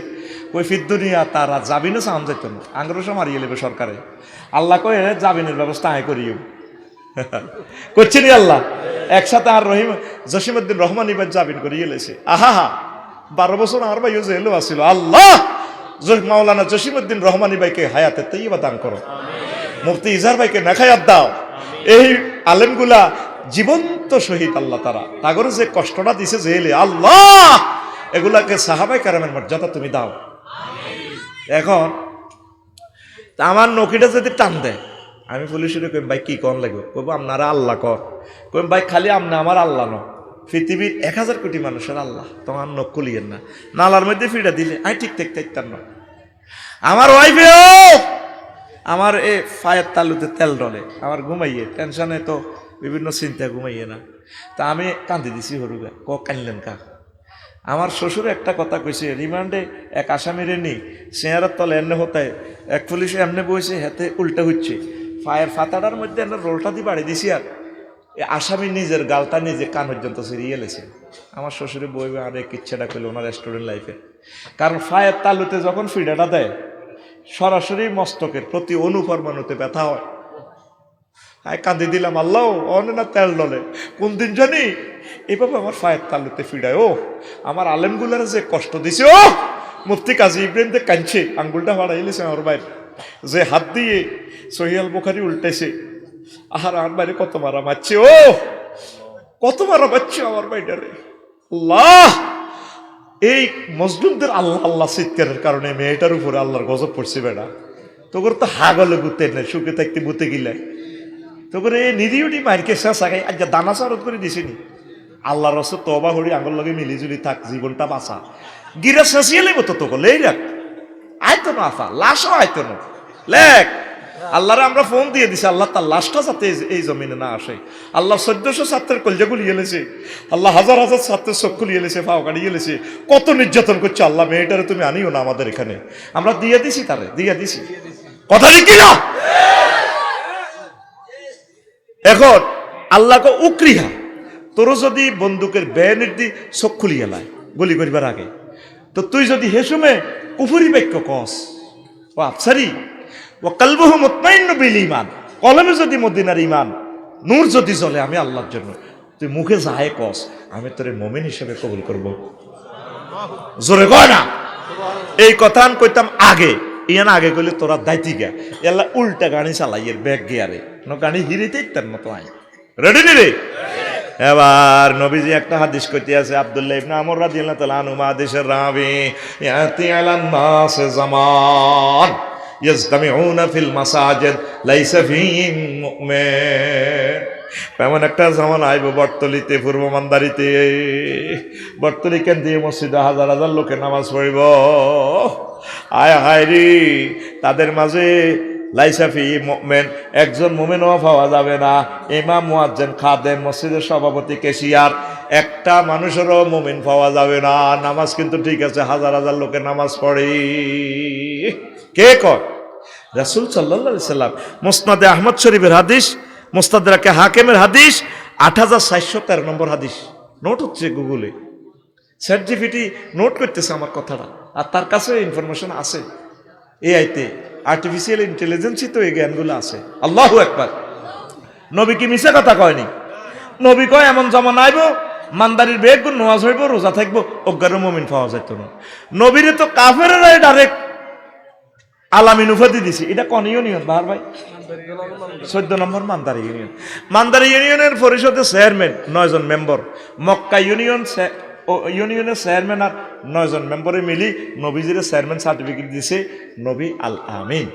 কই ফিদ্দুনিয়া তারা জামিনও চাওয়ান যাইত না, আংরসা মারিয়ে লেবে সরকারে। আল্লাহ কয়ে জামিনের ব্যবস্থা আয় করিও করছি নি আল্লাহ। একসাথে আর জসিমউদ্দিন রহমান ইবাদ জামিন করিয়ে লেছে। আহা 12 বছর আমার ভাইও জেলও আসছিল। আল্লাহ মাওলানা জসিমউদ্দিন রহমানী ভাইকে হায়াতে তাইয়্যিবা দান করো, মুফতি ইজহার ভাইকে নেখায়াত দাও। এই আলেমগুলা জীবন্ত শহীদ আল্লাহ, তারা তাগরে যে কষ্টটা দিছে জেলে, আল্লাহ এগুলাকে সাহাবায়ে কেরামের মর্যাদা তুমি দাও। এখন আমার নকিটা যদি টান দেয়, আমি পুলিশের কই ভাই কি কন লাগবে, কইব আপনারা আল্লাহ কর, কই ভাই খালি আপনি আমার আল্লাহ ন, পৃথিবীর 1000 কোটি মানুষের আল্লাহ, তোমার নখ খুলিয়েন না। নালার মধ্যে ফিটা দিলে আই ঠিক থাকতাম না। আমার ওয়াইফেও আমার এ ফায়ের তালুতে তেল ডলে, আমার ঘুমাইয়ে টেনশনে তো বিভিন্ন চিন্তা ঘুমাইয়ে না, তা আমি কান্দি দিছি হরুগা। কানলেন কা? আমার শ্বশুর একটা কথা কইছে, রিমান্ডে এক আসামিরে নি চেয়ারের তলে এমনি হতায়, এক পুলিশে এমনি বইছে, হাতে উল্টা হচ্ছে, ফায়ের ফাতাটার মধ্যে এমনি রোলটা দিয়ে বাড়ি দিছি, আর আসামি নিজের গালটা নিজে কান পর্যন্ত ছিঁড়িয়ে লেছে। আমার শ্বশুরে বইবে আর এক ইচ্ছাটা করলো ওনার স্টুডেন্ট লাইফে, কারণ ফায়ের তালুতে যখন ফিডাটা দেয় সরাসরি মস্তকের প্রতি অনুপরমাণুতে ব্যথা হয়। আয় কাঁদি দিলাম, আল্লাহ অনে না তেল ডলে, কোন দিন জানি এভাবে আমার ফায়ের তালুতে ফিডায়। ও আমার আলেমগুলার যে কষ্ট দিছে, ও মুফতি কাজী ইব্রাহিম দে কাঁদছে, আঙ্গুলটা বাড়াইলেছে আমার বাইর, যে হাত দিয়ে সহিহ বুখারী উল্টেছে, আর আমার বাইরে কত মারা মারছে, ও কত মারা মারছে আমার বাইরে। আল্লাহ এই মজলুমদের আল্লাহ আল্লাহ চিৎকারের কারণে মেয়েটার উপরে আল্লাহর গজব পড়ছে। বেড়া তোর তো হাগলে গুতে নেই, সুখে থাকতে বুতে গিলে তোর এই নিরিউটি মারকে শেষ আগে আজ দানা চারত করে দিছিনি। আল্লাহ রসে তবা হরি আঙ্গুল লগে মিলিজুলি থাক, জীবনটা বাঁচা, গিরা শেষিয়ে লেব তো তোকে লেই রাখ, আয়তো না আফা লাশও আয়তো না লেখ। আল্লাহরে আমরা ফোন দিয়ে দিছি, আল্লাহ তার লাশটা যাতে এই জমিনে না আসে। আল্লাহ 1400 ছাত্রের কলজা গুলিয়ে লেছে, আল্লাহ হাজার হাজার ছাত্রের চোখ খুলিয়ে লেছে, ফাও কাটিয়ে লেছে, কত নির্যাতন করছে। আল্লাহ মেয়েটারে তুমি আনিও না আমাদের এখানে, আমরা দিয়ে দিছি, তারে দিয়ে দিছি, কথা ঠিক না? এখন আল্লাহকে উকরিহা, তোর যদি বন্দুকের বেনের দি চোখ খুলিয়ে লাই গুলি করিবার আগে, তো তুই যদি হেসুমে কুফুরি বাক্য কস, ও আফসারি ও কলবুহু মুতমাইন্নু বিল ঈমান, কলমে যদি মদিনার ঈমান নূর যদি জ্বলে আমি আল্লাহর জন্য, তুই মুখে যাহে কস আমি তোরে মুমিন হিসেবে কবুল করব। জোরে কয় না? এই কথা আমি কইতাম আগে, ইয়ান আগে কইলে তোরা দাইতি গা এলা উল্টা গাড়ি চালাইয়ের ব্যাগ গিয়ারে ন গাড়ি হিরিতে ইত্যার মতো আয়। রেডি নি রে? এবার নবীজি একটা হাদিস কইতে আছে, আব্দুল্লাহ ইবনে আমর রাদিয়াল্লাহু তাআলা আনহু হাদিসের রাবি, ইয়াতি আলান নাস জামান ইয়াজতামিউনা ফিল মাসাজিদ লাইসা ফীহিম মুমিন। এমন একটা জামান আইব বটতলিতে, পূর্ব মান্দারিতে, বটতলি কেন্দ্রীয় মসজিদে হাজার হাজার লোকে নামাজ পড়িব। আয় হায় রে, তাদের মাঝে লাইসা ফি মুমিন, একজন মুমিনও পাওয়া যাবে না। ইমাম, মুয়াজ্জিন, খাদেম, মসজিদের সভাপতি, ক্যাশিয়ার, একটা মানুষেরও মুমিন পাওয়া যাবে না। নামাজ কিন্তু ঠিক আছে, হাজার হাজার লোকে নামাজ পড়ে। কে কয়? রাসূল সাল্লাল্লাহু আলাইহি সাল্লাম। মুসনাদে আহমদ শরীফের হাদিস, মুস্তাদরাকে হাকিমের হাদিস, 8413 নম্বর হাদিস। নোট হচ্ছে গুগলে, চ্যাটজিপিটি নোট করতেছে আমার কথাটা, আর তার কাছে ইনফরমেশন আছে। এআইতে, আর্টিফিশিয়াল ইন্টেলিজেন্সই তো এই জ্ঞানগুলো আছে। আল্লাহু আকবার। নবী কি মিছা কথা কয়নি? নবী কয় এমন জমানা আইব, মানদারির বেগ নামাজ হইব, রোজা থাকবো, অজ্ঞার মুমিন পাওয়া যাইত না। নবীরে তো কাফেরেরাই ডাইরেক্ট আলামিন উপাধি দিছে। এটা কোন ইউনিয়ন বাহার ভাই? 14 নম্বর মানদারি ইউনিয়ন। মানদারি ইউনিয়নের পরিষদের চেয়ারম্যান 9 জন মেম্বার। মক্কা ইউনিয়নের চেয়ারম্যান আর 9 জন মেম্বারে মিলি নবীজির চেয়ারম্যান সার্টিফিকেট দিছে নবী আল আমিন।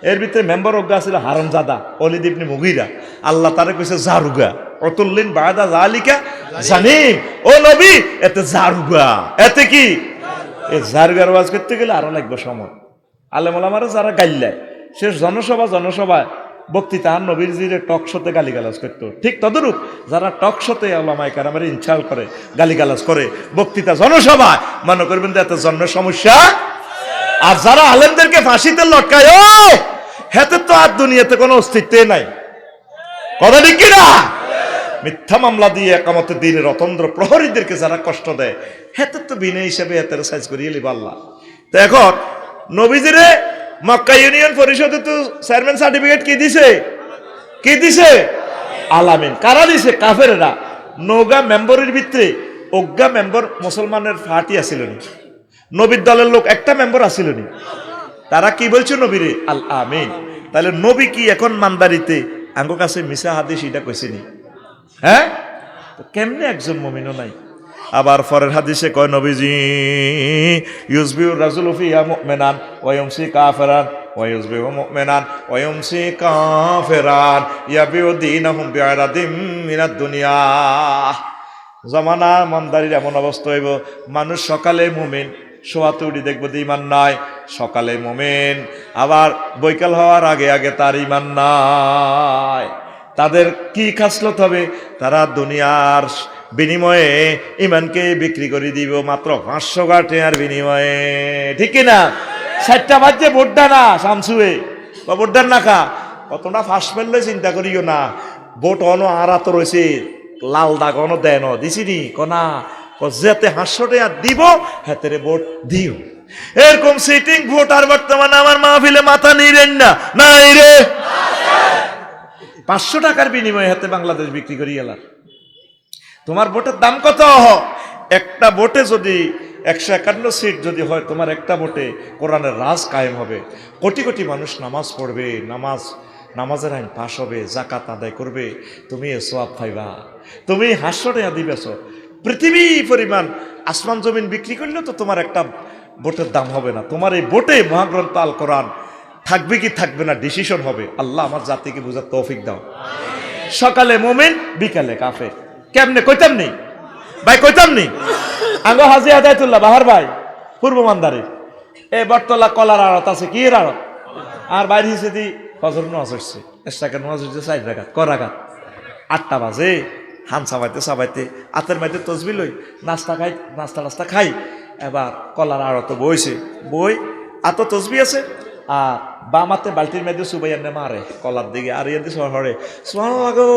এর ভিতরে মেম্বার অজ্ঞা ছিল হারামজাদা ওয়ালিদ ইবনে মুগীরা। আল্লাহ তারে কইছে জারুগা, অতুল্লিন বাদা জালিকা জানিম। ও নবী, এতে জারুগা, এতে কি? এই জারুগার ওয়াজ করতে গেলে আরো লাগবে সময়। আলেম ওলামারা যারা গাইল্লায়, সে জনসভায় বক্তৃতা আর নবীর জিরে টক শোতে গালিগালাজ করতো, ঠিক তদরূপ যারা টক শোতে ওলামায়ে কেরামের ইনসাল্ট করে, গালিগালাজ করে, বক্তৃতা জনসভায়, মনে করবেন যে এত জন্মের সমস্যা। আর যারা আলেমদেরকে ফাঁসিতে লটকায়, ও হেতে তো আর দুনিয়াতে কোনো অস্তিত্বই নাই। কথা ঠিক কিনা? মিথ্যা মামলা দিয়ে একামতে দিনের অতন্দ্র প্রহরীদেরকে যারা কষ্ট দেয়, হেতে তো বিনা হিসেবে হেতের সাইজ করিয়ে লিব আল্লাহ। তো এখন নবীজিরে মক্কা ইউনিয়ন পরিষদে তো চেয়ারম্যান সার্টিফিকেট কি দিছে? আলামিন। কারা দিছে? কাফেররা। নৌগা মেম্বরের ভিতরে অজ্ঞা মেম্বর মুসলমানের পার্টি আছিল না, নবীর দলের লোক একটা মেম্বার আছিল না। তারা কি বলছে নবীরে? আল আমিন। তাহলে নবী কি এখন মানদারিতে আঙ্গ কাছে মিশা হাদিস এটা কইছেনি? হ্যাঁ, কেমনে একজন মুমিনও নাই? আবার পরের হাদিসে কয় নবীজি, ইউসবিউর রাজুলু ফিহা মুমিনান ওয়া ইউমসি কাফিরান ওয়া ইউসবিহু মুমিনান ওয়া ইউমসি কাফিরান ইয়াবিউ দীনাহুম বিআরাদিম মিনাদ দুনিয়া। জামানা মানদারির এমন অবস্থা হইব, মানুষ সকালে মুমিন, শোয়াতে উঠি দেখবো যে ইমান নাই, সকালে মুমিন, আবার বৈকাল হওয়ার আগে আগে তার ইমান নাই। তাদের কি খাসলত হবে? তারা দুনিয়ার বিনিময়ে ইমানকে বিক্রি করে দিব মাত্র 500 টাকার বিনিময়ে, ঠিক কিনা? 60টা বাজে ভোটটা না শামসুয়ে বা ভোটদার না খা, কতটা ফাঁস ফেললে চিন্তা করিও না। ভোট অন আরাত রয়েছে, লাল দাগ অন দেন দিছি নি কনা, যেতে 500 টাকা দিব হাতেরে ভোট দিও। এরকম সিটিং ভোট আর বর্তমানে আমার মাহফিলে মাথা নিরেন না, নাই রে। 500 টাকার বিনিময়ে হাতে বাংলাদেশ বিক্রি করি এলার। তোমার ভোটের দাম কত? একটা ভোটে যদি 151 সিট যদি হয়, তোমার একটা ভোটে কোরআনের রাজ কায়েম হবে, কোটি কোটি মানুষ নামাজ পড়বে, নামাজের আইন পাশ হবে, জাকাত আদায় করবে, তুমি সোয়াব পাইবা। তুমি 500 টাকা দিবেছ, পৃথিবী পরিমাণ আসমান জমিন বিক্রি করলেও তো তোমার একটা ভোটের দাম হবে না। তোমার এই ভোটে মহাগ্রন্থ আল কোরআন থাকবে কি থাকবে না ডিসিশন হবে। আল্লাহ আমার জাতিকে বুঝার তৌফিক দাও। সকালে মুমিন, বিকালে কাফের। কেমনে কইতাম নি ভাই, কইতাম নি? আঙ্গো হাজি আদায়তুল্লাহ বাহার ভাই পূর্ব মানদারে এ বটতলা কলার আড়ত আছে, কি এর আড়ত? আর বাইরে হিসে দি ফজর নামাজ হচ্ছে, এসটাকে নামাজ হচ্ছে 4 রাকাত, ক রাকাত? 8টা বাজে। হান সাবাইতে আতের মাইতে তসবি লই নাস্তা খাই। এবার কলার আড়ত বইছে, বই আত তসবি আছে, আর বামাতে বালতির মেয়েদের সুবাই এনে মারে কলার দিকে, আর ইয়ে দিয়ে হরে সুবহানাল্লাহ গো,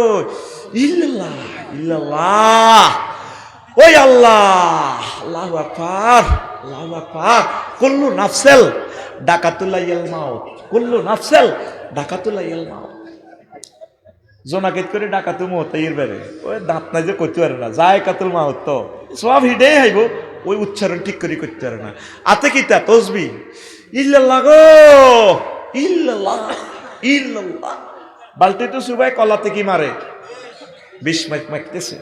ইল্লাল্লাহ ইল্লাল্লাহ, ওই আল্লাহ, আল্লাহু আকবার, আল্লাহু আকবার, কুল্লু নাফসেল ডাকাতুল্লাহিল মাউত, কুল্লু নাফসেল ডাকাতুল্লাহিল মাউত। জোনাকেত করে ডাকাতু মহতাইর বেড়ে, ওই দাঁত নাই যে করতে পারে না, যায় কাতুল মাউত তো সব হিডে হাইব, ওই উচ্চারণ ঠিক করে করতে পারে না। আতে কি তা তসবি ইল্লাল্লাহ গো, ইল্লাল্লাহ ইল্লাল্লাহ। বালতি তো সুবাই কলাতে কি মারে, বিষ মাইতেছে।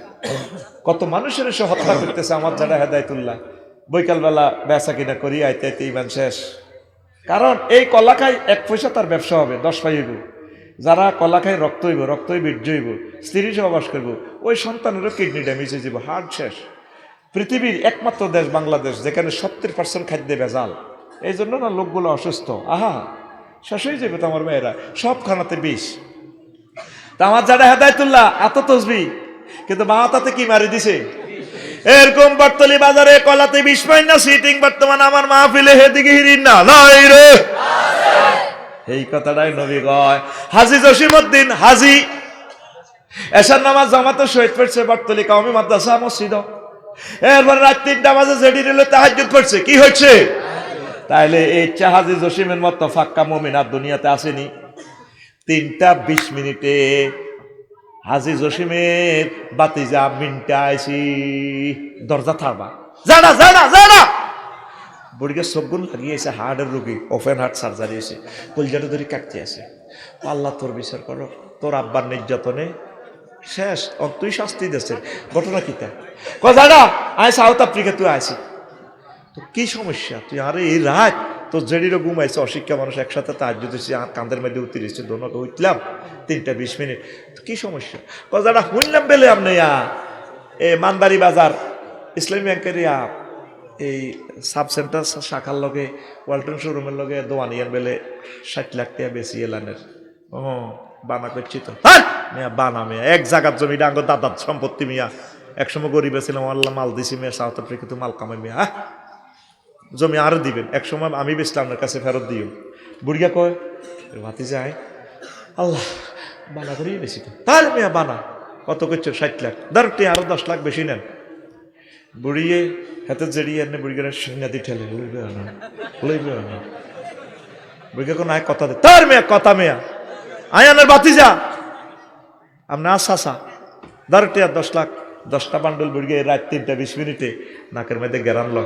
কত মানুষের এসে হত্যা করতেছে আমার যারা হেদায়তুল্লাহ। বৈকালবেলা বেচা কিনা করি আইতে আইতে ইমান শেষ। কারণ এই কলা খাই 1 পয়সা তার ব্যবসা হবে, 10 পাইব। যারা কলা খাই রক্ত হইব, রক্তই বীর্য হইব, স্ত্রী সহবাস করব, ওই সন্তানেরও কিডনি ড্যামেজ হয়ে যাব, হার্ট শেষ। পৃথিবীর একমাত্র দেশ বাংলাদেশ যেখানে 70% খাদ্যে ভেজাল। এই জন্য না লোকগুলো অসুস্থ। আহা, শেষ হয়ে যাবে তো আমার মেয়েরা সব খানাতে বিষ। তা আমার যারা হেদায়তুল্লাহ এত তসবি, কিন্তু মাথাতে কি মারি দিছে। এরকম বটতলি বাজারে কলাতে বিষ পাই না সিটিং বর্তমান আমার মাহফিলে হেদিকে হিরিন না নাই রে। এই কথাটাই নবী কয়। হাজী জসিমউদ্দিন হাজী এশার নামাজ জামাতে শহীদ পড়ছে বটতলি কওমি মাদ্রাসা মসজিদ। এরপর রাত 3টা বাজে জেডি রেলে তাহাজ্জুদ পড়ছে। কি হচ্ছে? তাইলে এই হাজী জসিমের মতো ফাক্কা মুমিন আর দুনিয়াতে আসেনি। 3:20 হাজী জসিমের বাতিজা মিনটা আইছি দরজা থারবা জানা জানা জানা বুড়িকে সবগুন লাগিয়েছে, হার্টের রোগী, ওপেন হার্ট সার্জারি হয়েছে, কলজাটা ধরে কাটতে আছে। আল্লাহ তোর বিচার করো, তোর আব্বার নির্যাতনে শেষ, তুই শাস্তি দিয়েছে। ঘটনা কিতা জানা আয় সাউথ আফ্রিকা তুই আইসি, তো কি সমস্যা তুই? আরে এই রাত তোর জেডিরও ঘুমাইছে, অশিক্ষা মানুষ একসাথে তাহাজ্জুদ হইছে, আর কাঁধের মধ্যে উতরিছে, দোনোকে উঠলাম 3:20 তো কি সমস্যা? কজাটা শুনলাম বেলে আপনি মানবাড়ি বাজার ইসলামী ব্যাংকের এই সাব সেন্টার শাখার লগে ওয়ালটন শোরুমের লগে দোয়ানিয়ার বেলে 60 লাখ টাকা বেশি এলানের। ও বানা করছি তো মিয়া, বানা মিয়া, এক জায়গার জমি ডাঙ্গ দাদার সম্পত্তি মিয়া, একসময় গরিব ছিলাম, আল্লাহ মাল দিছি মিয়া, সাউথ আফ্রিকা তো মাল কামাই মিয়া, জমি আরো দিবেন, একসময় আমি বেচলাম আপনার কাছে ফেরত দিও। বুড়িয়া কয় ভাতি যায় আল্লাহ বানা করেই বেশি তো, তার মিয়া বানা কত করছো? 60 লাখ, ধরতে আরো 10 লাখ বেশি নেন। বুড়িয়ে হাতে জেড়িয়ে এনে বুড়িকে সিংহাদি ঠেলে লইবে না লইবে না। বুড়িকে কোন আয় কথা দে, তার মেয়া কথা মেয়া আয়ানের বাতি যা আপনি আসা ধরতে আর 10 লাখ, 10টা বান্ডল বুড়িয়ে রাত 3:20 নাকের মধ্যে গেরান ল।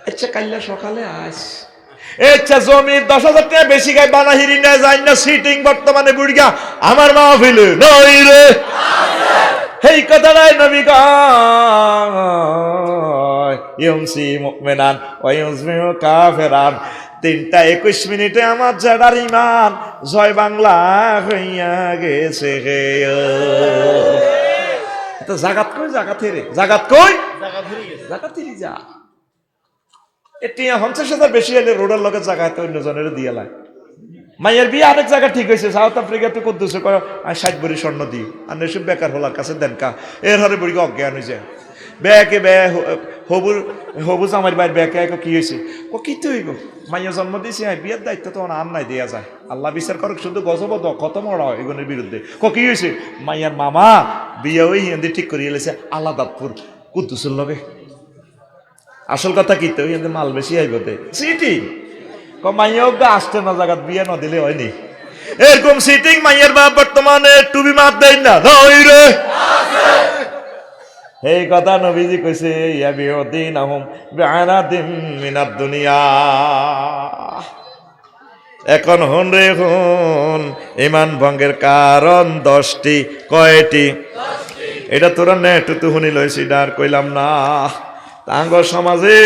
আচ্ছা কাইলা সকালে আস আচ্ছা জমি 10,000 টাকা বেশি গায়ে বানা হিরি না যায় না সিটিং বর্তমানে বুড়িয়া আমার মাহফিলে নই রে। এই কথাটাই নবী কয় ইউমসি মুমিনান ওয়া ইউসবিহু কাফিরান। 3:21 আমার জেডার ইমান জয় বাংলা হইয়া গেছে হে। তো জাগাত কই জাগাত হেরে, জাগাত কই জাগাত হেরি যা। এটা 50,000 বেশি হলে রোডের লগে জায়গাতে অন্য জনের দিয়ে লাই। মাইয়ের বিয়ে আরেক জায়গা ঠিক হয়েছে, সাউথ আফ্রিকাতে কুদ্দুসে করে 60 ভরি স্বর্ণ দিই, আর এসব বেকার হলার কাছে দেন কা। এর হরে বুড়িকে অজ্ঞান হয়েছে, ব্যাকে ব্যয় হবু আমার বাইর ব্যাকে কি হয়েছে? কি তো হইব, মাইয়া জন্ম দিয়েছে, বিয়ের দায়িত্ব তো আর নাই দেওয়া যায়, আল্লাহ বিচার করুক, শুধু গজব কত মরা হয় এগুলোর বিরুদ্ধে। কি হয়েছে? মাইয়ার মামা বিয়ে ওই হিন্দি ঠিক করিয়ে এলেছে আলাদাপুর কুদ্দুসের লগে। আসল কথা কি তো মাল বেশি আইব সিটি মাইয়াও আসতে না জায়গা বিয়ে না দিলে হয়নি। এরকম সিটিং মাইয়ার বাপ বর্তমানে টুবি মাত দেয় না রে। এই কথা নবীজি কইছে ইয়াবিউদ্দিন আহম বিআরাদিম মিনাদ দুনিয়া। এখন হন রে হন, ইমান ভঙ্গের কারণ 10টি। কয়টি? এটা তোরা নেট তো শুনি লইছি, আর কইলাম না। তাঙ্গ সমাজে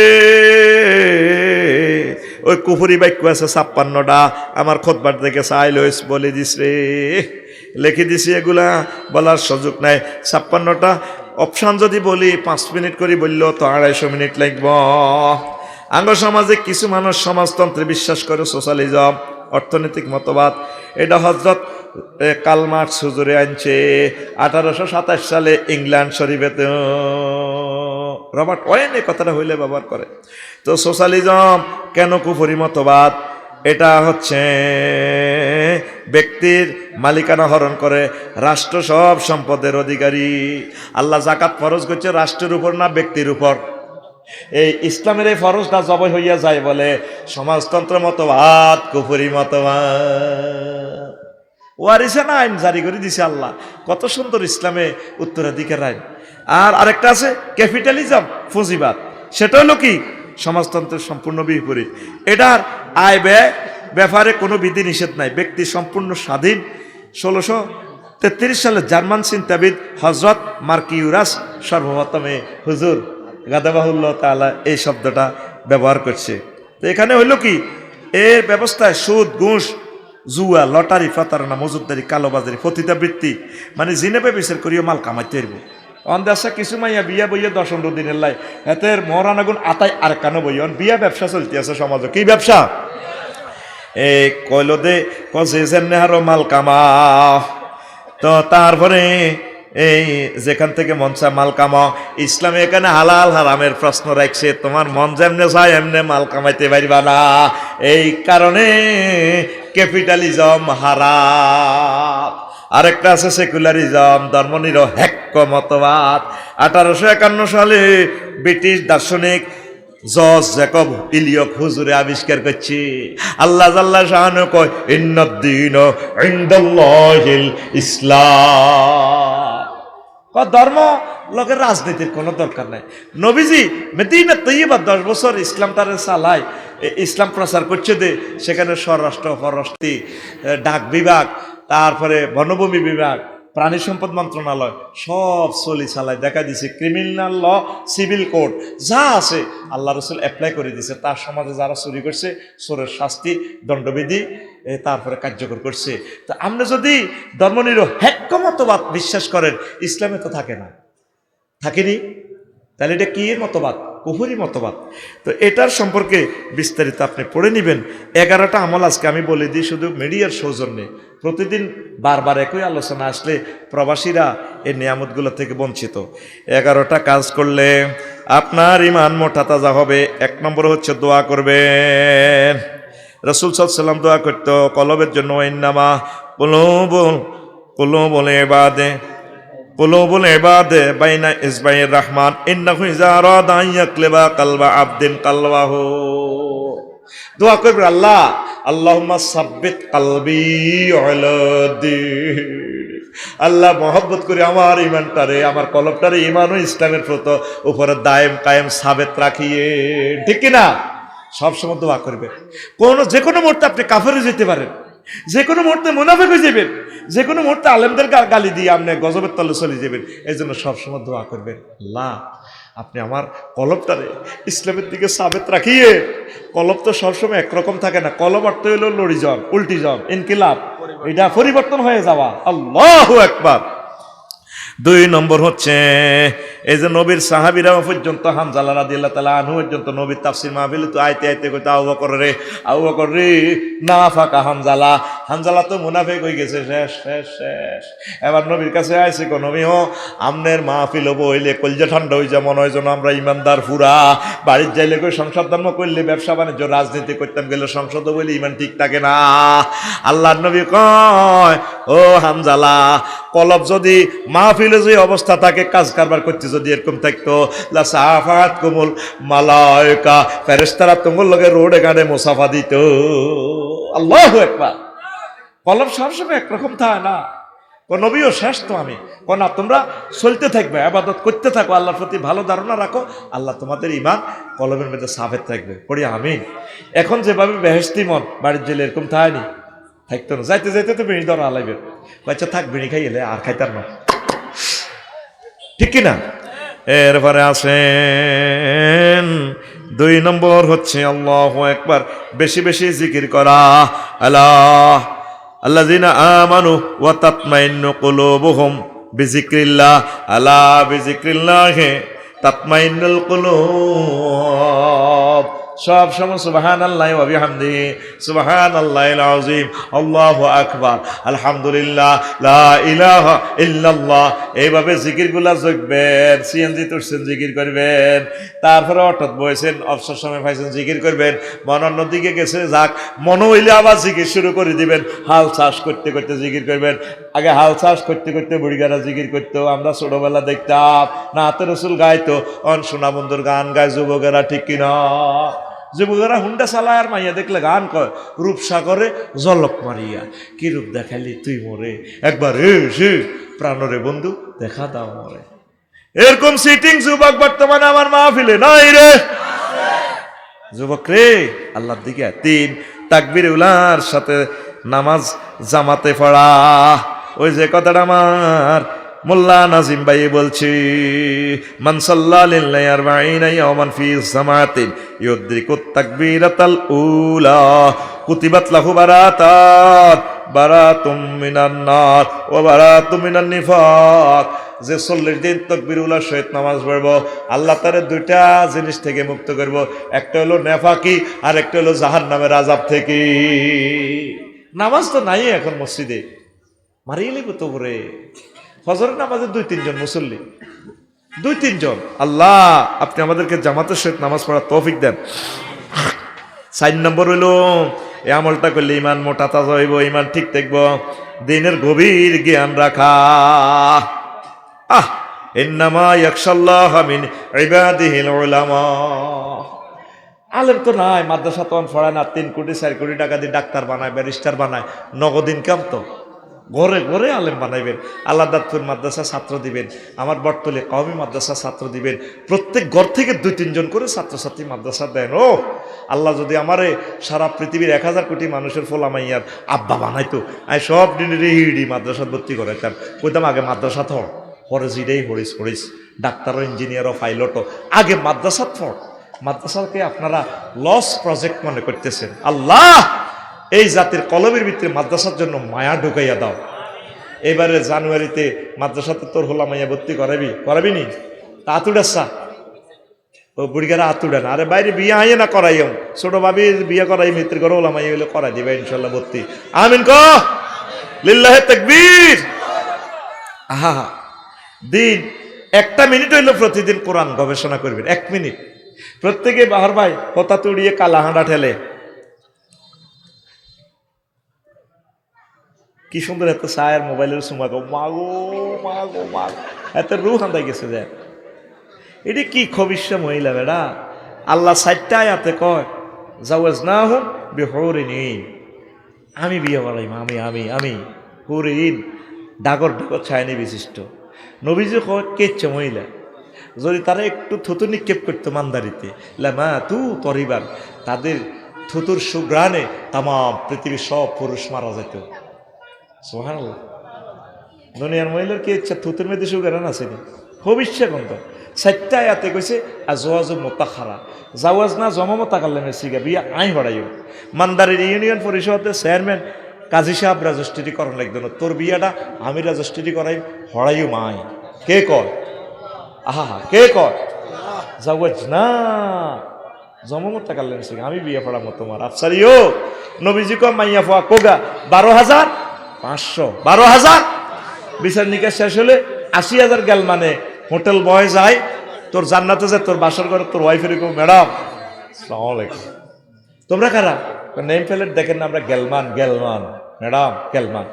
ওই কুফুরি বাক্য আছে 56টা, আমার খোদবার থেকে চাই লইস বলে দিস রে, লিখে দিছি, এগুলা বলার সুযোগ নাই। 56টা অপশান যদি বলি 5 মিনিট করে বললো তো 250 মিনিট লাগব। আঙ্গ সমাজে কিছু মানুষ সমাজতন্ত্রে বিশ্বাস করে, সোশ্যালিজম, অর্থনৈতিক মতবাদ। এটা হযরত কার্ল মার্কস হুজুরে আনছে 1827 সালে ইংল্যান্ড শরীফেতে। রবার্ট ওয়েন এই কথাটা হইলে ব্যবহার করে। তো সোশ্যালিজম কেন কুফরি মতবাদ? এটা হচ্ছে ব্যক্তির মালিকানা হরণ করে, রাষ্ট্র সব সম্পদের অধিকারী। আল্লাহ জাকাত ফরজ করছে রাষ্ট্রের উপর না ব্যক্তির উপর। এই ইসলামের এই ফরজটা জবাই হইয়া যায় বলে সমাজতন্ত্র মতবাদ, কুফরি মতবাদ। ওয়ারিসানা আইন জারি করে দিছে আল্লাহ, কত সুন্দর ইসলামে উত্তরাধিকার আইন। আর আরেকটা আছে ক্যাপিটালিজম, পুঁজিবাদ, সেটা হলো কি সমাজতন্ত্রের সম্পূর্ণ বিপরীত। এটার আয় ব্যয় ব্যাপারে কোনো বিধি নিষেধ নাই, ব্যক্তি সম্পূর্ণ স্বাধীন। 1633 সালে জার্মান চিন্তাবিদ হজরত মার্কিউরাস সর্বপ্রথমে হুজুর গাদাবাহুল্লাহ তাআলা এই শব্দটা ব্যবহার করছে। তো এখানে হইল কি এর ব্যবস্থায় সুদ, ঘুষ, জুয়া, লটারি, প্রতারণা, মজুদদারি, কালোবাজারি, পতিতাবৃত্তি, মানে জিনেবে বিচার করিও মাল কামাইতে পারব। অন্দাসা কিছু মাইয়া বিয়া বইয়া 10-15 দিনের লাই এতের মহারানাগুন আতাই আর কানো বই বিয়া ব্যবসা চলতে আছে সমাজে। কি ব্যবসা? এই কইল দে কসে যেমনে হারো মাল কামা, তো তারপরে এই যেখান থেকে মন চায় মাল কামাও। ইসলামে এখানে হালাল হারামের প্রশ্ন রাখছে, তোমার মন যেমনে চায় এমনি মাল কামাইতে পারবা না। এই কারণে ক্যাপিটালিজম হারাম। আরেকটা আছে সেকুলারিজম, ধর্মনিরপেক্ষ মতবাদ। 1851 সালে ব্রিটিশ দার্শনিক জর্জ জ্যাকব ইলিয়ক হুজুরে আবিষ্কার করছে। আল্লাহ জাল্লা শাহানু কয় ইন্নাদ-দীন ইনদাল্লাহিল ইসলাম। ধর্ম লোকের রাজনীতির কোনো দরকার নাই। নবীজি মদিনা তৈয়বা 10 বছর ইসলাম তার চালায়, ইসলাম প্রচার করছে দে। সেখানে স্বরাষ্ট্র, পররাষ্ট্র, ডাক বিভাগ, তারপরে বনভূমি বিভাগ, প্রাণী সম্পদ মন্ত্রণালয় সব চলি চালায়। দেখা দিছে ক্রিমিনাল ল, সিভিল কোড যা আছে আল্লাহ রসুল অ্যাপ্লাই করে দিছে। তার সমাজে যারা চুরি করছে চোরের শাস্তি, দণ্ডবিধি তারপরে কার্যকর করছে। তো আপনি যদি ধর্মনিরপেক্ষ মতবাদ বিশ্বাস করেন, ইসলামে তো থাকে না, থাকেনি, তাহলে এটা কি এর মতবাদ? কুফরি মতবাদ। তো এটার সম্পর্কে বিস্তারিত আপনি পড়ে নেবেন। 11টা আমল আজকে আমি বলে দিই শুধু মিডিয়ার সৌজন্যে। প্রতিদিন বারবার একই আলোচনা আসলে প্রবাসীরা এই নিয়ামতগুলো থেকে বঞ্চিত। 11টা কাজ করলে আপনার ইমান মোটা তাজা হবে। 1 নম্বর হচ্ছে দোয়া করবেন। রাসূল সাল্লাল্লাহু আলাইহি ওয়াসাল্লাম দোয়া করতো কলবের জন্য, ইন্নামা কুলুবুল ইবাদে বাইনা ইসবাইর রহমান ইন্নাহু ইযা আরাদা আন ইয়াকলিবা কালবা আবদিন কালবাহু। দোয়া করবেন, আল্লাহ আল্লাহুম্মা সাব্বিত কলবি আলা দীনিক। আল্লাহ মহব্বত করে আমার ইমানটারে, আমার কলবটারে ইমান ও ইসলামের উপরে দায়েম কায়েম সাবেত রাখিয়ে। ঠিক কিনা? সবসময় দোয়া করবেন। যে কোনো মুহূর্তে আপনি কাফেরে যেতে পারেন, যে কোনো মুহূর্তে মুনাফিক হয়ে যাবেন, যে কোনো মুহূর্তে আলেমদের গালি দিয়ে আপনি গজবের তলে চলে যাবেন। এই জন্য সবসময় দোয়া করবেন, আল্লাহ আপনি আমার কলবটারে ইসলামের দিকে সাবেত রাখিয়ে। কলব তো সবসময় একরকম থাকে না। কলব অর্থ হইল লড়িজম, উল্টিজম, ইনকিলাব, এটা পরিবর্তন হয়ে যাওয়া। আল্লাহু আকবার। 2 নম্বর হচ্ছে এই যে নবীর সাহাবীরা পর্যন্ত, হানজালা রাদিয়াল্লাহু তাআলা আনহু পর্যন্ত নবীর তাফসীর মাহফিলে তো আইতে আইতে কইতো আবু বকর রে নাফাকা হানজালা। হানজালা তো মুনাফিক হয়ে গেছে, শেষ শেষ শেষ। এবার নবীর কাছে আইছে, কো নবী হো আমনের মাহফিল হবো হইলে কলজা ঠান্ডা হয়ে যা, মনে হয় যেন আমরা ইমানদার পুরা। বাড়ির যাইলে কই সংসার ধর্ম করলে, ব্যবসা বাণিজ্য রাজনীতি করতাম গেলে সংসদ বলে ইমান ঠিক থাকে না। আল্লাহর নবী কয়, ও হানজালা, কলব যদি মাহফিলে যে অবস্থা থাকে, কাজ কারবার করতে যদি এরকম থাকতো, লা সাফাত কুমুল মালায়েকা, ফেরেশতারা তোমার লগে রোডে গানে মুসাফা দিত। আল্লাহু আকবার। কলব সবসময় একরকম থাকে না। নবীও শেষ তো আমি না, তোমরা চলতে থাকবে, ইবাদত করতে থাকো, আল্লাহর প্রতি ভালো ধারণা রাখো, আল্লাহ তোমাদের ইমান কলবের মধ্যে সাবেত থাকবে। পড়ি আমিন। এখন যেভাবে বেহেশতি মন বাড়ির জেলে এরকম থাকেনি, থাকতো না। যাইতে যাইতে তো বিড়ি ধরা লাগবে, বাচ্চা থাক বিড়ি খাইলে আর খাইতার না, ঠিক কিনা? এরপরে আসেন 2 নম্বর হচ্ছে আল্লাহু আকবার, বেশি বেশি জিকির করা। আল্লাযিনা আমানু ওয়া তাতমাইন্নু কুলুবুহুম বিযিকরিল্লাহ, আলা বিযিকরিল্লাহি তাতমাইন্নুল কুলুব। সব সময় সুবহানাল্লাহি ওয়া বিহামদিহি, সুবহানাল্লাহিল আযীম, আল্লাহু আকবার, আলহামদুলিল্লাহ, লা ইলাহা ইল্লাল্লাহ। এইভাবে জিকিরগুলা জগবেন। সিএনজি তুলছেন, জিকির করবেন। তারপরে অর্থাৎ বসেছেন, অবসর সময় পাইছেন, জিকির করবেন। মন অন্যদিকে গেছে, যাক, মন হইলে আবার জিকির শুরু করে দিবেন। হাল চাষ করতে করতে জিকির করবেন। আগে হাল চাষ করতে করতে বুড়িগারা জিকির করতো, আমরা ছোটবেলা দেখতাম। নাতে রসুল গাইতো, অন সোনা বন্ধুর গান গায় যুবকেরা, ঠিক কিনা? যুবকেরা হুন্ডা চালায় আর মাইয়া দেখলে গান কয়, রূপসাগরে জলক মারিয়া কি রূপ দেখালি তুই মোরে, একবার এসে প্রাণরে বন্ধু দেখা দাও মরে। এরকম সিটিং যুবক বর্তমানে আমার মাহফিলে নাই রে। যুবক রে, আল্লাহর দিকে 3 তাকবীর উলার সাথে নামাজ জামাতে পড়া। ওই যে কথাটা আমার মোল্লা নাজিম ভাই বলছি, মান সাল্লা লিল্লাহি 40 ইয়াওমান ফি জামাতিন ইউদরিকুত তাকবীরাতাল উলা কুতিবাত লাহু বারাতুম মিনান নার ওয়া বারাতুম মিনান নিফাক। যে 40 দিন তাকবীরুল্লাহ সহিত নামাজ পড়বো, আল্লাহ তারে দুইটা জিনিস থেকে মুক্ত করব, একটা হলো নেফাকি আর একটা হলো জাহান্নামের আযাব থেকে। নামাজ তো নাই এখন মসজিদে, মারিয়ে লিব তো করে। ফজরের নামাজে 2-3 জন মুসল্লি, 2-3 জন। আল্লাহ আপনি আমাদেরকে জামাতের সহিত নামাজ পড়ার তৌফিক দেন। 4 নম্বর হইল এই আমলটা করলে ইমান মোটা তাজা হইব, ইমান ঠিক থাকবো, দিনের গভীর জ্ঞান রাখা। ইন্নামা ইয়াখশাল্লাহ মিন ইবাদিহিল উলামা। আলেম তো নাই, মাদ্রাসা তো পড়ায় না, 3 কোটি 4 কোটি টাকা দিয়ে ডাক্তার বানায়, ব্যারিস্টার বানায়, নগদ ইনকাম তো। ঘরে ঘরে আলেম বানাইবেন, আল্লাহদাতপুর মাদ্রাসা ছাত্র দিবেন, আমার বটতলে কওমি মাদ্রাসা ছাত্র দিবেন, প্রত্যেক ঘর থেকে 2-3 জন করে ছাত্রছাত্রী মাদ্রাসা দেন। ও আল্লাহ যদি আমারে সারা পৃথিবীর 1000 কোটি মানুষের ফোলামাইয়ার আব্বা বানাইতো, আমি সব দিনের হিড়ি মাদ্রাসা ভর্তি করাইতাম, কইতাম আগে মাদ্রাসা থর, পরে জিডেই হরিস হরিস, ডাক্তারও ইঞ্জিনিয়ারও পাইলটও, আগে মাদ্রাসা থর। মাদ্রাসাকে আপনারা লস প্রজেক্ট মনে করতেছেন। আল্লাহ এই জাতির কলমের ভিতরে মাদ্রাসার জন্য মায়া ঢুকাইয়া দাও। এবারে জানুয়ারিতে মাদ্রাসাতে তোর হোলা মাইয়া ভর্তি করাবি নি? তা আতুডাচ্ছা ও বুড়িগারা আতুডা না, আরে বাইরে বিয়ে আইয়ে না করাইম, ছোট ভাবি বিয়ে করাই, মিত্রের ঘরে হোলা মাইয়া হইলে করাই দিবে ইনশাল্লাহ ভর্তি। আমিন ক লিল্লাহে তাকবীর। আহা দিন 1 মিনিট হইলো প্রতিদিন কোরআন গবেষণা করবেন, 1 মিনিট। প্রত্যেকে বাহার ভাই হতা তুড়িয়ে কালা হাঁড়া ঠেলে, কি সুন্দর এত সায়ার মোবাইলের সুমাগো মাগো মাগো মাগো, এত রুহ হান্দাই গেছে যে। এটি কি খবিষ্যা মহিলা বেড়া। আল্লাহ 4টা আয়াতে কয় জাওয়াজনাহুম বিহুরিন, আমি বিয়ে করাইম, আমি আমি আমি হুরিন, ডাগর ডাগর ছায়নি বিশিষ্ট। নবীজি কয় কেচ্ছে মহিলা, যদি তারা একটু থুতু নিক্ষেপ করতো মান্দারিতে, লামা তু তরিবার, তাদের থুতুর সুগ্রাণে তাম পৃথিবীর সব পুরুষ মারা যেত। সুবহানাল্লাহ। দুনিয়ার মহিলার কি ইচ্ছা থুতুর মধ্যে সুগ্রাণ আসেনি, ভবিষ্যৎ গন্ধ। 4টা আয়াতে কইছে আজওয়াজু মুতাখারা, জাওয়াজ না জমা মুতাকাল্লামের সিগা, বিয়া আই হড়াইও। মান্দারের ইউনিয়ন পরিষদের চেয়ারম্যান কাজী সাহেব রেজিস্ট্রি করার লাগতো না, তোর বিয়াটা আমি রেজিস্ট্রি করাই, হড়াইও মাই। কে কয়? আহা কে কয়? জাওয়াজ না জমমত টাকালেন সিং, আমি বিয়ে পড়াবো তোমার আফসারিও। নবীজি কয় মাইয়া ফোয়া কোগা 12,500, 12,000। বিচার নিকাশ শেষ হলে 80,000 গেল, মানে হোটেল বয় যায় তোর জান্নাতে যায়, তোর বাসর ঘরে তোর ওয়াইফের কো ম্যাডাম আসসালামু আলাইকুম, তোমরা কারা? নেম প্লেট দেখেন না, আমরা গেলমান গেলমান ম্যাডাম গেলমান।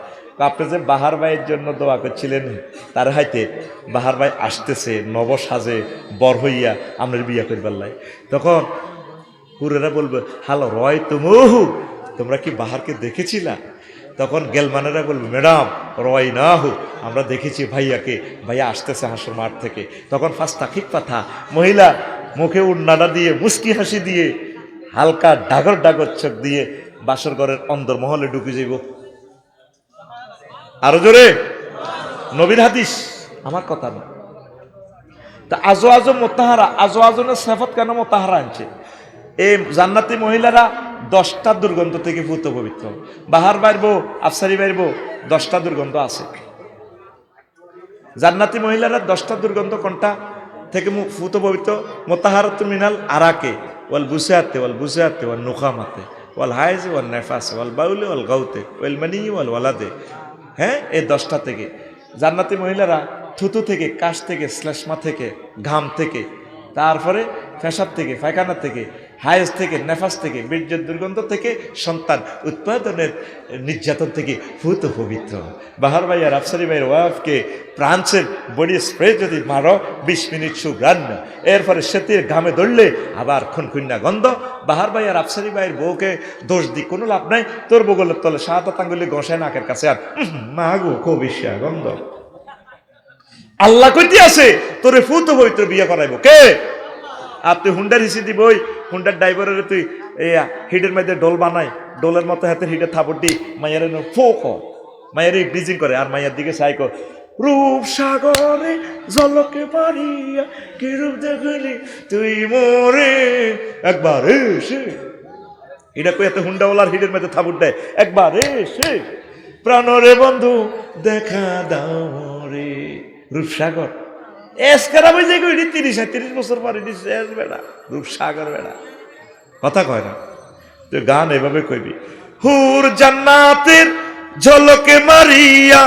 আপনি যে বাহার ভাইয়ের জন্য দোয়া করছিলেন, তার হাইতে বাহার ভাই আসতেছে নব সাজে বর হইয়া আপনার বিয়া করবার লাই, তখন হুরেরা বলবে হ্যালো রয় তুমহু, তোমরা কি বাহারকে দেখেছিলা? তখন গেলমানেরা বলবে ম্যাডাম রয় না হু, আমরা দেখেছি ভাইয়াকে, ভাইয়া আসতেছে হাসর মাঠ থেকে। তখন ফার্স্ট তাকিক কথা, মহিলা মুখে উন্নাডা দিয়ে মুস্কি হাসি দিয়ে হালকা ডাগর ডাগর চোখ দিয়ে বাসর ঘরের অন্দর মহলে ঢুকে যাইব। আরো জোরে, নবীর হাদিস, আমার কথা না। তা আজো আজো মোতাহারা, আজো আজনের সেফত কেন মোতাহারা আনছে? এই জান্নাতি মহিলারা 10টা দুর্গন্ধ থেকে ভূত পবিত্র। বাহার বাইরবো, আফসারি বাইরবো, 10টা দুর্গন্ধ আছে। জান্নাতি মহিলারা 10টা দুর্গন্ধ কোনটা থেকে ভূত পবিত্র? মোতাহারাতু মিনাল আরাকে ওয়াল বুসাতে ওয়াল বুসাতে ওয়াল নুখামাতে ওয়াল হাইজে ওয়াল নেফাসে ওয়াল বাউলে ওয়াল গাউতে ওয়াল মানি ওয়াল ওয়ালাদে। হ্যাঁ, এই 10টা থেকে। জান্নাতি মহিলারা থুতু থেকে, কাশ থেকে, শ্লেষ্মা থেকে, ঘাম থেকে, তারপরে পেশাব থেকে, পায়খানা থেকে, হায়েজ থেকে, নেফাস থেকে, বীর্যের দুর্গন্ধ থেকে, সন্তান উৎপাদনের নির্যাতন থেকে ভূত পবিত্র। বাহার ভাই আর আফসারি ভাইয়ের ওয়াইফকে প্রান্সের বডি স্প্রে যদি মারো 20 মিনিট সুগ্রাণ, এরপরে সেতির ঘামে ধরলে আবার খুনখুন্না গন্ধ। বাহার ভাই আর আফসারি ভাইয়ের বউকে দোষ দিই কোনো লাভ নাই, তোর বগলের তলে শাহাদাত আঙ্গুলি ঘষায় নাকের কাছে, আর মা গো কবিষ্যা গন্ধ। আল্লাহ কইতে আছে তোরে ভূত পবিত্র বিয়ে করাইবো কে? আপনি হুন্ডার হিসি দিবই, হুন্ডার ড্রাইভারের তুই হিডের মধ্যে ডোল বানাই, ডোলের মতো হাতে হিডে থাপড় দি, মাইয়ার ফোক মাইয়ারে ব্রিজিং করে, আর মাইয়ার দিকে সাইক রূপ সাগরে জলকে মারিয়া কি রূপ দেখলি তুই মোরে একবার এসে, এটা কই এত হুন্ডাওয়ালার হিডের মধ্যে থাপড় দেয়, একবার এসে প্রাণরে বন্ধু দেখা দাও রে। রূপসাগর এসকারা বুঝে কই 30-35 বছর পরে শেষ বেড়া রূপসাগর বেড়া কথা কয় না তুই গান এভাবে কইবি হুর জান্নাতের ঝলকে মারিয়া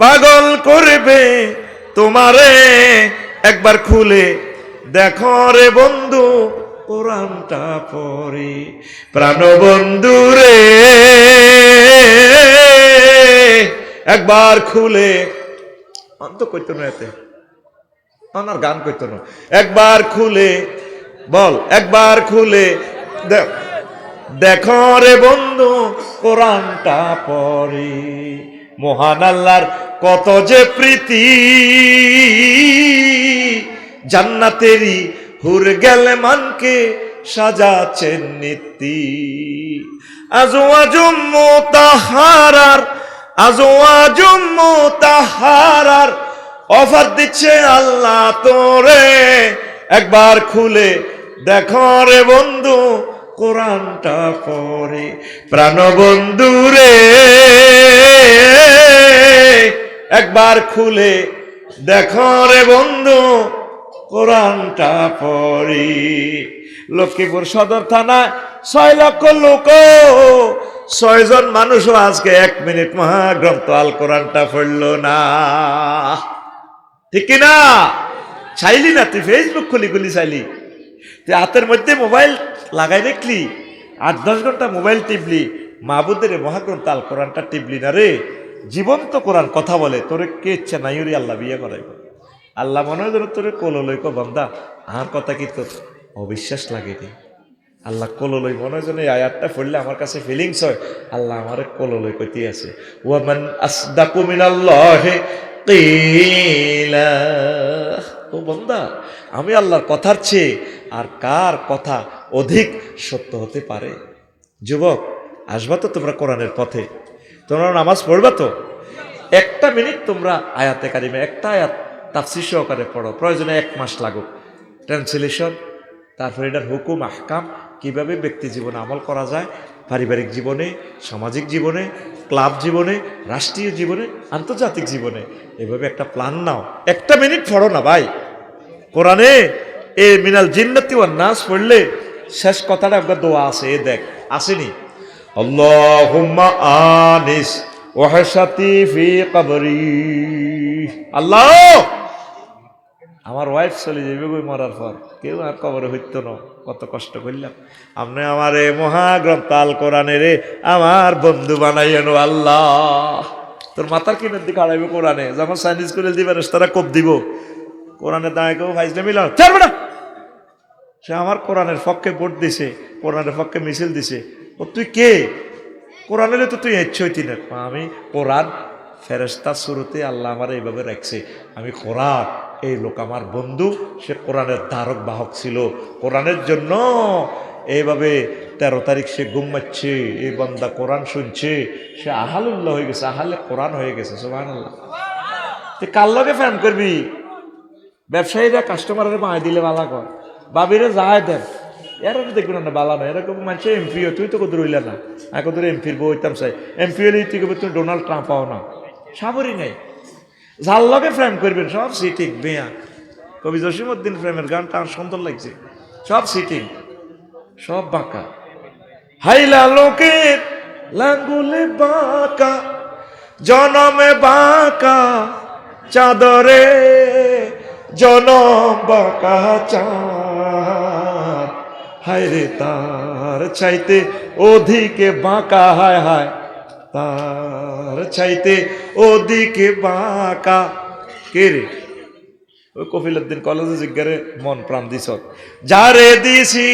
পাগল করবে তোমারে একবার খুলে দেখো রে বন্ধু কোরআনটা পড়ে প্রাণ বন্ধু রে একবার খুলে অন্ত কইতো না এতে আমার গান কইতো না একবার খুলে বল একবার খুলে দেখো রে বন্ধু কোরআনটা পড়ে মহান আল্লাহর কত যে প্রীতি জান্নাতেরই হুর গেলে মানকে সাজাচ্ছেন নীতি আজওয়াজুম মুতাহারার আজওয়াজুম মুতাহারার অফার দিচ্ছে আল্লাহ তোরে একবার খুলে দেখো রে বন্ধু কোরআনটা পড়ে প্রাণ বন্ধু রে একবার খুলে দেখো রে বন্ধু কোরআনটা পড়ি লক্ষ্মীপুর সদর থানায় 6 লক্ষ লোক 6 জন মানুষও আজকে 1 মিনিট মহাগ্রন্থ আল কোরআনটা পড়লো না ঠিক কিনা চাইলি না তুই ফেসবুক খুলি চাইলি তুই হাতের মধ্যে মোবাইল লাগাই দেখলি 8-10 ঘন্টা মোবাইল টিপলি মাহবুদের মহাগ্রন্থ আল কোরআনটা টিপলি না রে জীবন্ত কোরআন কথা বলে তোরে কে ইচ্ছা নাই রে আল্লাহ বিয়ে করাইব আল্লাহ মনে হয় তোরে কোলো লইক বান্দা আমার কথা কি তোর অবিশ্বাস লাগে রে আল্লাহ কোলো লই মনে হয় এই আয়াতটা পড়লে আমার কাছে ফিলিংস হয় আল্লাহ আমার কোলো লই কইতে আছে ওয়ামান আসদাকু মিনাল্লাহি কিলা ও বান্দা আমি আল্লাহর কথার চেয়ে আর কার কথা অধিক সত্য হতে পারে যুবক আসবা তো তোমরা কোরআনের পথে তোমরা নামাজ পড়বা তো 1 মিনিট তোমরা আয়াতে কারিমে একটা আয়াত তাফসীর সহকারে পড়ো প্রয়োজনে 1 মাস লাগুক ট্রান্সলেশন তারপর এটার হুকুম আহকাম কিভাবে ব্যক্তি জীবনে আমল করা যায় পারিবারিক জীবনে সামাজিক জীবনে ক্লাব জীবনে রাষ্ট্রীয় জীবনে আন্তর্জাতিক জীবনে এভাবে একটা প্ল্যান নাও 1 মিনিট পড়ো না ভাই কোরআনে এ মিনাল জিন্নাতি ওয়ান নাস পড়লে শেষ কথাটা একবার দোয়া আছে এ দেখ আসেনি আল্লাহুম্মা আনিস ওয়াহশাতি ফি কবরি আল্লাহ আমার ওয়াইফ চলে যাবে গই মরার পর কেউ আর কবরে হইতো না কত কষ্ট করলাম আপনি আমার এ মহাগ্রন্থ আল কোরআনের আমার বন্ধু বানাইয়েন আল্লাহ তোর মাথার কিনের দিকে হারাইবে কোরআনে যেমন চাইনিজ করে দিবে তারা কোপ দিব কোরআনের দাঁড়ায় কেউ ফাইজলে মিলাম ছাড়বে না সে আমার কোরআনের পক্ষে ভোট দিছে কোরআনের পক্ষে মিছিল দিছে ও তুই কে কোরআনের তো তুই ইচ্ছইতি না আমি কোরআন ফেরেশতার শুরুতে আল্লাহ আমার এইভাবে রাখছে আমি কোরআন এই লোক আমার বন্ধু সে কোরআনের ধারক বাহক ছিল কোরআনের জন্য এইভাবে 13 তারিখ সে ঘুমাচ্ছে এই বান্দা কোরআন শুনছে সে আহালুল্লাহ হয়ে গেছে আহালে কোরআন হয়ে গেছে সুবহানাল্লাহ তুই কার লগে ফ্যান করবি ব্যবসায়ীরা কাস্টমারের মায় দিলে বালা কর বাবিরে যায় দেন এরা দেখবেন না বালা না এরকম মানুষের এমপিও তুই তো কত রইলা না এখন তোর এমপির বই হইতাম চাই এমপি হলে তুই কবে তুমি ডোনাল্ড ট্রাম্প পাও না সাবরই নাই যার লগে ফ্রেম করবেন সব সিটিং বেয়া কবি জসিমউদ্দিন ফ্রেমের গানটা আমার সুন্দর লাগছে সব সিটিং সব বাঁকা হাইলা লোকের লাঙ্গুলে বাঁকা জনমে বাঁকা চাদরে জনম বাঁকা চাঁদ হায় রে তার চাইতে অধিকে বাঁকা হায় হায় তার চাইতে ওদিকে বাঁকা কে রে ওই কফিলউদ্দিন কলেজে জিজ্ঞারে মন প্রাণ দিছ যারে দিছি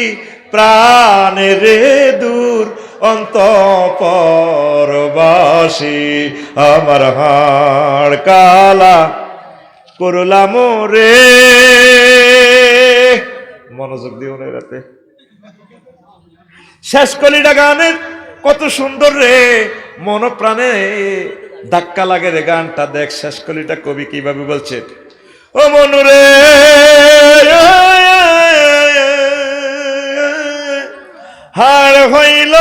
প্রাণে রে দূর অন্তঃপরবাসী আমার হাড় কালা করলাম রে মনোযোগ দিও না রাতে শেষ কলিটা গানের কত সুন্দর রে মন প্রাণে ধাক্কা লাগে রে গানটা দেখ শেষ কলিটা কবি কিভাবে বলছে ও মনুরে হাড় হইল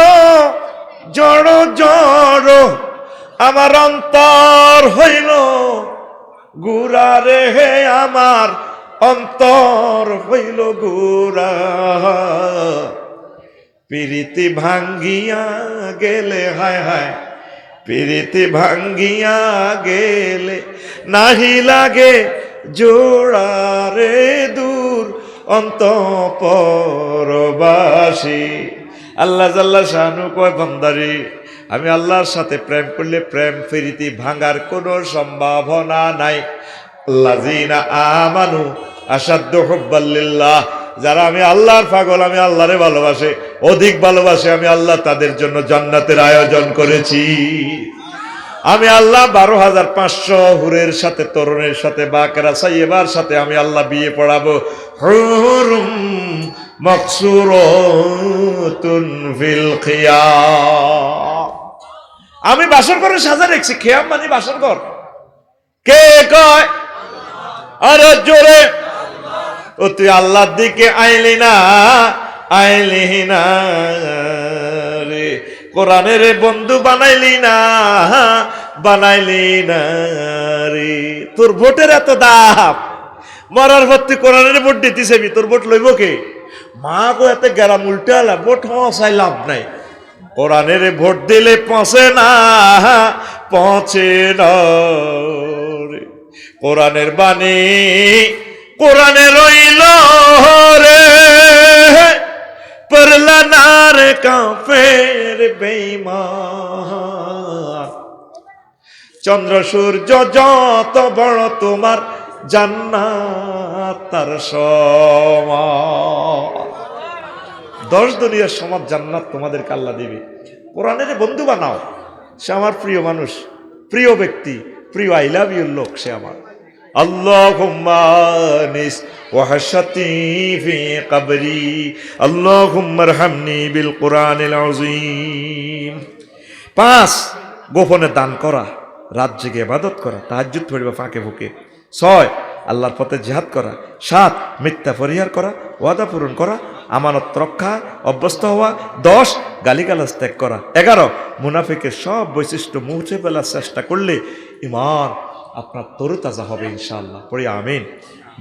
জড় জড় আমার অন্তর হইল গুড়া রে হে আমার অন্তর হইল গুড়া, প্রীতি ভাঙ্গিয়া গেলে হায় হায়, প্রীতি ভাঙ্গিয়া গেলে নাহি লাগে জোড়া রে দূর অন্তঃপরবাসী। আল্লাহ জাল্লা শানু কয় বান্দারে, আমি আল্লাহর সাথে প্রেম করলে প্রেম প্রীতি ভাঙার কোনো সম্ভাবনা নাই। আল্লাযীনা আমানু আশাদ্দু হুব্বাল লিল্লাহ, যারা আমি আল্লাহর পাগল, আমি আল্লাহরে ভালোবাসে, অধিক ভালোবাসে, আমি আল্লাহ তাদের জন্য জান্নাতের আয়োজন করেছি। আমি আল্লাহ 12,500 হুরের সাথে, তরুণের সাথে, বাকেরা সাইয়েবার সাথে আমি আল্লাহ বিয়ে পড়াবো। হুরুম মাকসুরাতুন ফিল খিয়াম। আমি বাসর ঘরে সাজা রেখেছি। খিয়াম মানে বাসর ঘর। কে কয়? আরে জোরে। ও তুই আল্লাহর দিকে আইলি না, আইলি না রে, কোরআনের বন্ধু বানাইলি না, বানাইলি না রে। তোর ভোটের এত দাম, মরার পর তুই কোরআনের ভোট দিতেছে, তোর ভোট লইব কে? মা গো এত গেরাম উল্টালা, ভোট হওয়াই লাভ নাই। কোরআনের ভোট দিলে পৌঁছে না, পৌঁছে না রে। কোরআনের বাণী কোরআনে রইল রে, পড়লা না রে কাফের বেঈমান। চন্দ্র সূর্য যত বড় তোমার জান্নাত তার সমান। 10 দুনিয়ার সমান জান্নাত তোমাদেরকে আল্লাহ দিবে। কোরআনের বন্ধু বানাও। সে আমার প্রিয় মানুষ, প্রিয় ব্যক্তি, প্রিয় আই লাভ ইউ লোক, সে আমার। আল্লাহুম্মা আনিস ওয়াহশাতি ফি কবরি, আল্লাহুম্মা আরহামনি বিল কোরআনিল আযীম। 5 গোপনে দান করা, রাত জেগে ইবাদত করা, তাহাজ্জুদ পড়িবা ফাঁকে ফুঁকে। 6 আল্লাহর পথে জিহাদ করা। 7 মিথ্যা পরিহার করা, ওয়াদা পূরণ করা, আমানত রক্ষা, অভ্যস্ত হওয়া। 10 গালিগালাজ ত্যাগ করা। 11 মুনাফিকের সব বৈশিষ্ট্য মুছে ফেলার চেষ্টা করলে ঈমান আপনার তরুতাজা হবে ইনশাআল্লাহ। পড়ি আমিন।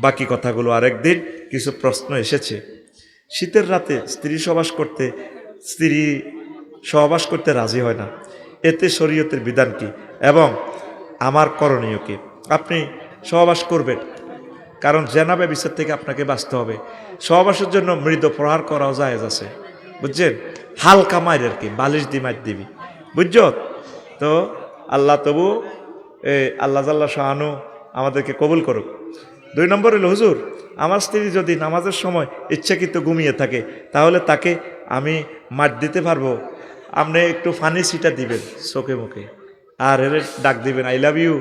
বাকি কথাগুলো আরেকদিন। কিছু প্রশ্ন এসেছে। শীতের রাতে স্ত্রী সহবাস করতে রাজি হয় না, এতে শরীয়তের বিধান কি এবং আমার করণীয় কি? আপনি সহবাস করবেন, কারণ জেনা ব্যভিচার থেকে আপনাকে বাঁচতে হবে। সহবাসের জন্য মৃদ প্রহার করাও জায়েজ আছে, বুঝছেন? হালকা মায়ের আর কি, বালিশ দি মার দিবি, বুঝছ তো? আল্লাহ তবু আল্লাহ জাল্লা শাহানু আমাদেরকে কবুল করুক। 2 নম্বর হলো, হুজুর আমার স্ত্রী যদি নামাজের সময় ইচ্ছাকৃত ঘুমিয়ে থাকে, তাহলে তাকে আমি মার দিতে পারবো? আপনি একটু ফানি সিটা দিবেন চোখে মুখে, আর এর ডাক দিবেন আই লাভ ইউ।